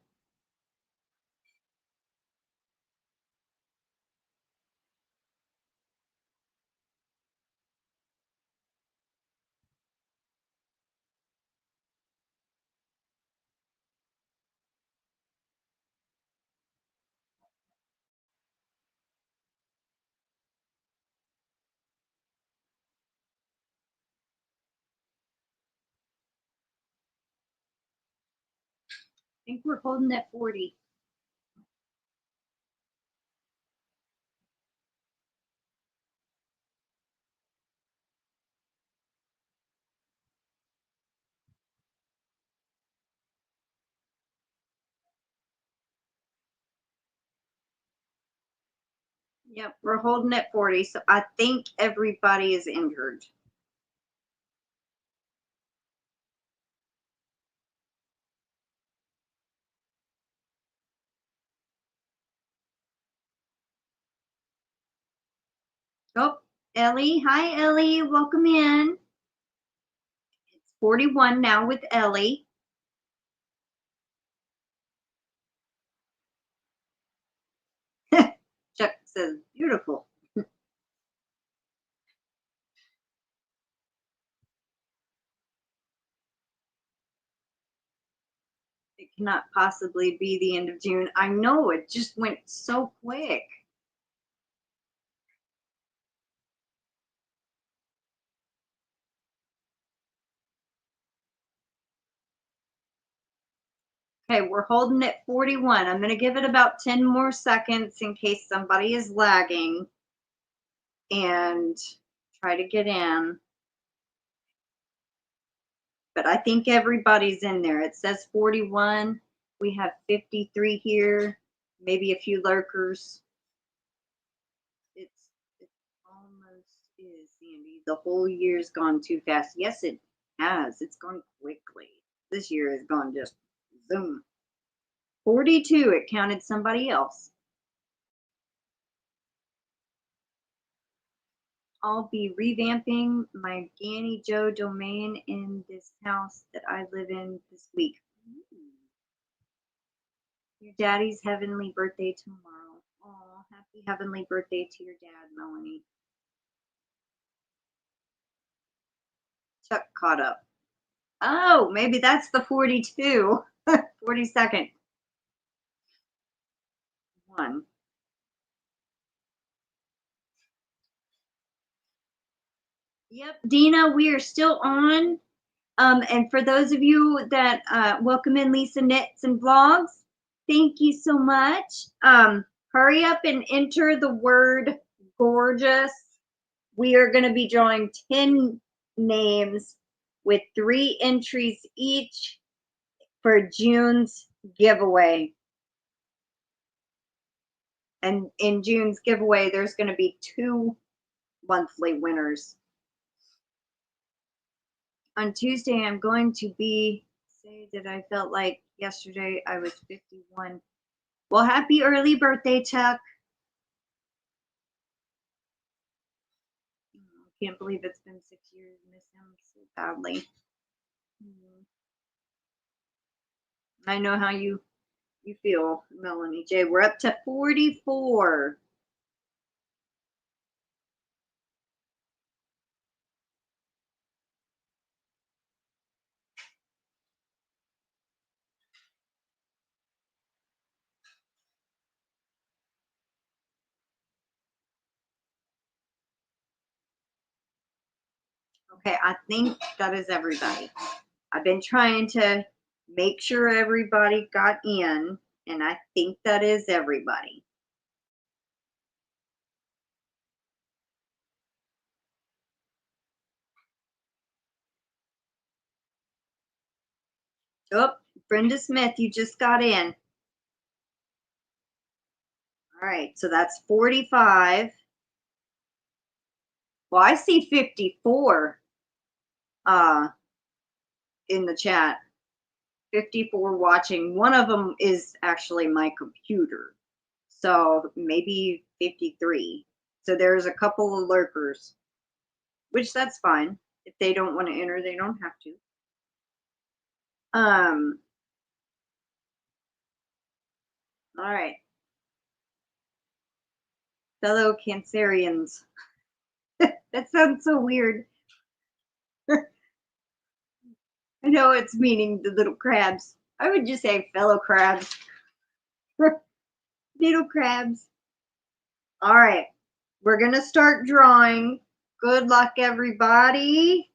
I think we're holding at 40. Yep, we're holding at 40. So I think everybody is injured. Oh, Ellie. Hi, Ellie. Welcome in. It's 41 now with Ellie. Chuck says, beautiful. It cannot possibly be the end of June. I know, it just went so quick. Okay, we're holding at 41. I'm going to give it about 10 more seconds in case somebody is lagging and try to get in. But I think everybody's in there. It says 41. We have 53 here, maybe a few lurkers. It almost is, Sandy. The whole year's gone too fast. Yes, it has. It's gone quickly. This year has gone just zoom. 42, it counted somebody else. I'll be revamping my GanniJo domain in this house that I live in this week. Your daddy's heavenly birthday tomorrow. Oh, happy heavenly birthday to your dad, Melanie. Chuck caught up. Oh, maybe that's the 42. 42nd one. Yep, Dina, we are still on. And for those of you that welcome in Lisa Knits and Vlogs, thank you so much. Hurry up and enter the word gorgeous. We are going to be drawing 10 names with 3 entries each for June's giveaway. And in June's giveaway, there's going to be 2 monthly winners. On Tuesday, I'm going to say that I felt like yesterday I was 51. Well, happy early birthday, Chuck. I can't believe it's been 6 years. Miss him so badly. I know how you feel, Melanie J. We're up to 44. Okay, I think that is everybody. I've been trying to make sure everybody got in, and I think that is everybody. Oh, Brenda Smith, you just got in. All right, so that's 45. Well, I see 54 in the chat. 54 watching. One of them is actually my computer. So maybe 53. So there's a couple of lurkers, which that's fine. If they don't want to enter, they don't have to. All right. Fellow Cancerians. That sounds so weird. I know it's meaning the little crabs. I would just say fellow crabs. Little crabs. All right. We're going to start drawing. Good luck, everybody.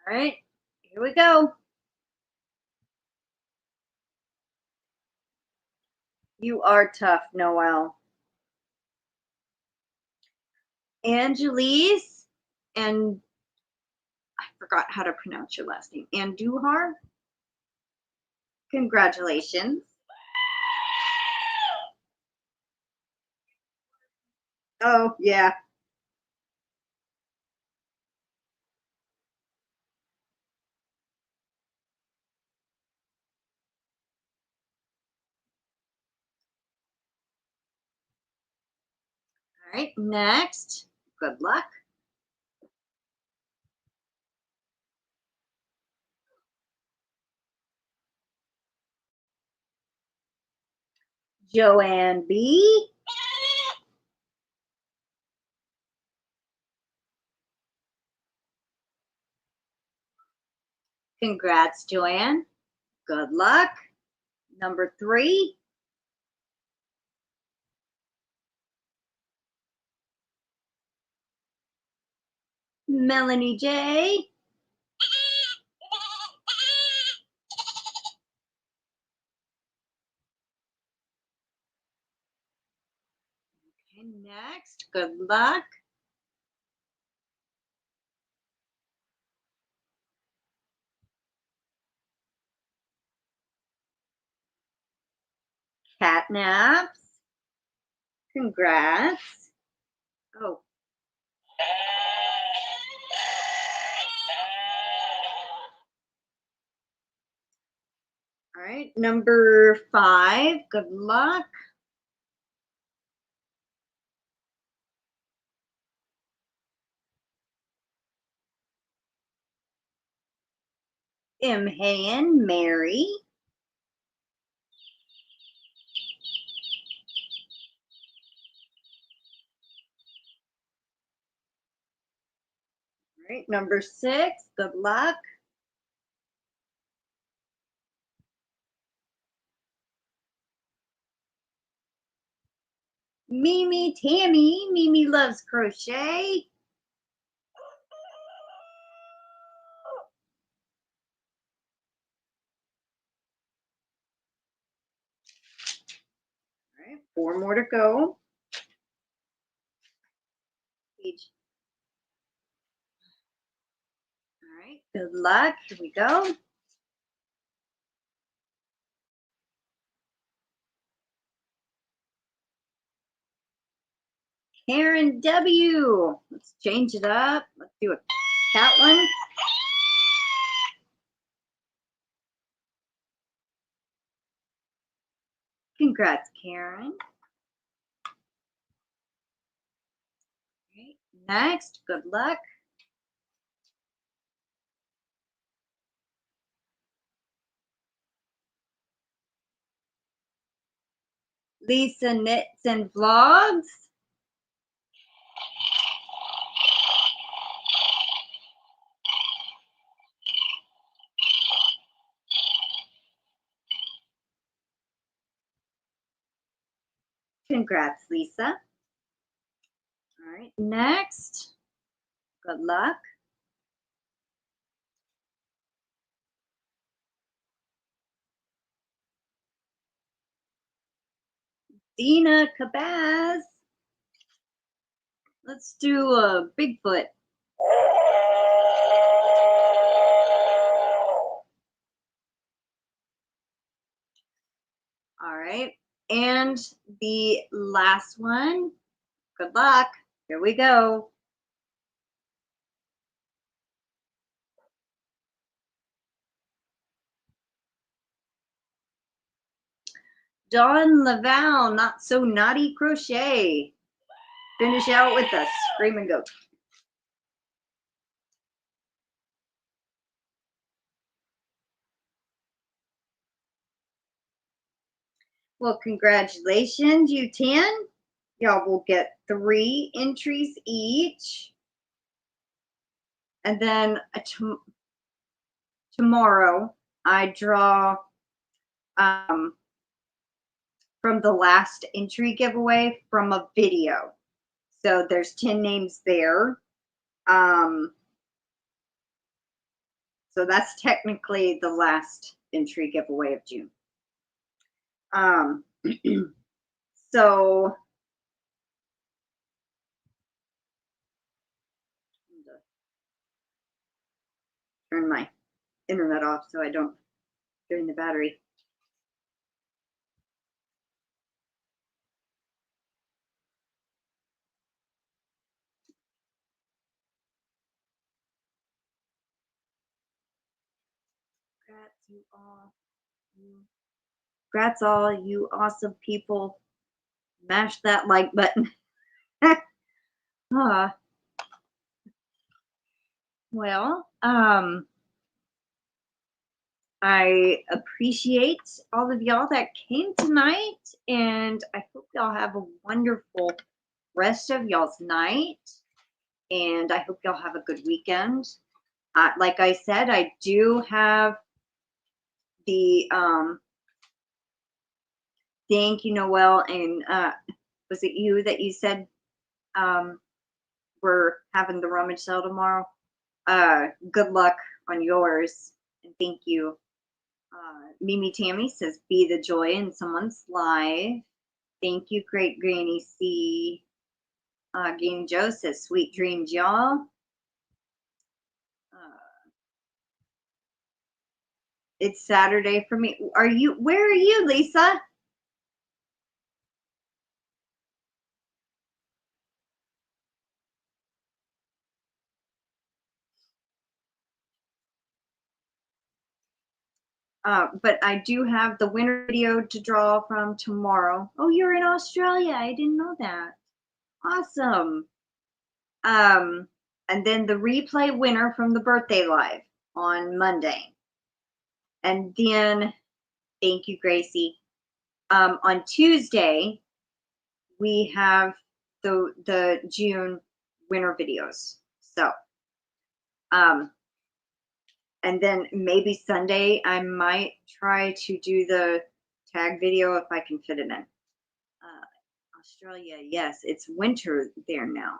All right. Here we go. You are tough, Noelle. Angelise, and I forgot how to pronounce your last name. Andujar. Congratulations. Oh, yeah. All right, next. Good luck. Joanne B. Congrats, Joanne. Good luck. Number 3. Melanie J. Okay, next. Good luck. Catnaps. Congrats. Oh. right, number 5. Good luck. Imhan Mary. All right, number 6. Good luck. Mimi Tammy. Mimi loves crochet. All right, 4 more to go. Page. All right, good luck. Here we go. Karen W. Let's change it up. Let's do a cat one. Congrats, Karen. Okay, next, good luck. Lisa Knits and Vlogs. Congrats, Lisa. All right, next, good luck. Dina Cabaz. Let's do a Bigfoot. All right, and the last one, good luck. Here we go. Dawn Laval, Not So Naughty Crochet. Finish out with a screaming goat. Well, congratulations, you 10. Y'all will get 3 entries each. And then tomorrow, I draw from the last entry giveaway from a video. So there's 10 names there. So that's technically the last entry giveaway of June. So turn my internet off so I don't drain the battery. Congrats all you awesome people. Mash that like button. Well, I appreciate all of y'all that came tonight, and I hope y'all have a wonderful rest of y'all's night, and I hope y'all have a good weekend. Like I said, I do have the thank you, Noelle, and was it you that you said we're having the rummage sale tomorrow? Good luck on yours, and thank you. Mimi Tammy says, be the joy in someone's life. Thank you, Great Granny C. GanniJo says, sweet dreams, y'all. It's Saturday for me. Where are you, Lisa? But I do have the winter video to draw from tomorrow. Oh, you're in Australia. I didn't know that. Awesome. And then the replay winner from the birthday live on Monday. And then, thank you, Gracie. On Tuesday, we have the June winter videos. So, and then maybe Sunday, I might try to do the tag video if I can fit it in. Australia, yes, it's winter there now.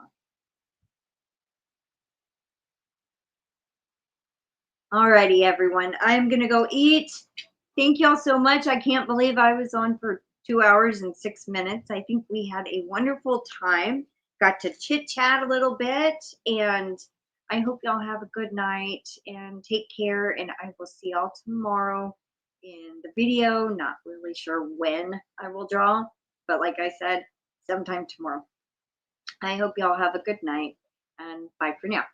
Alrighty, everyone, I'm gonna go eat. Thank y'all so much. I can't believe I was on for 2 hours and 6 minutes. I think we had a wonderful time. Got to chit chat a little bit, and I hope y'all have a good night and take care. And I will see y'all tomorrow in the video. Not really sure when I will draw, but like I said, sometime tomorrow. I hope y'all have a good night, and bye for now.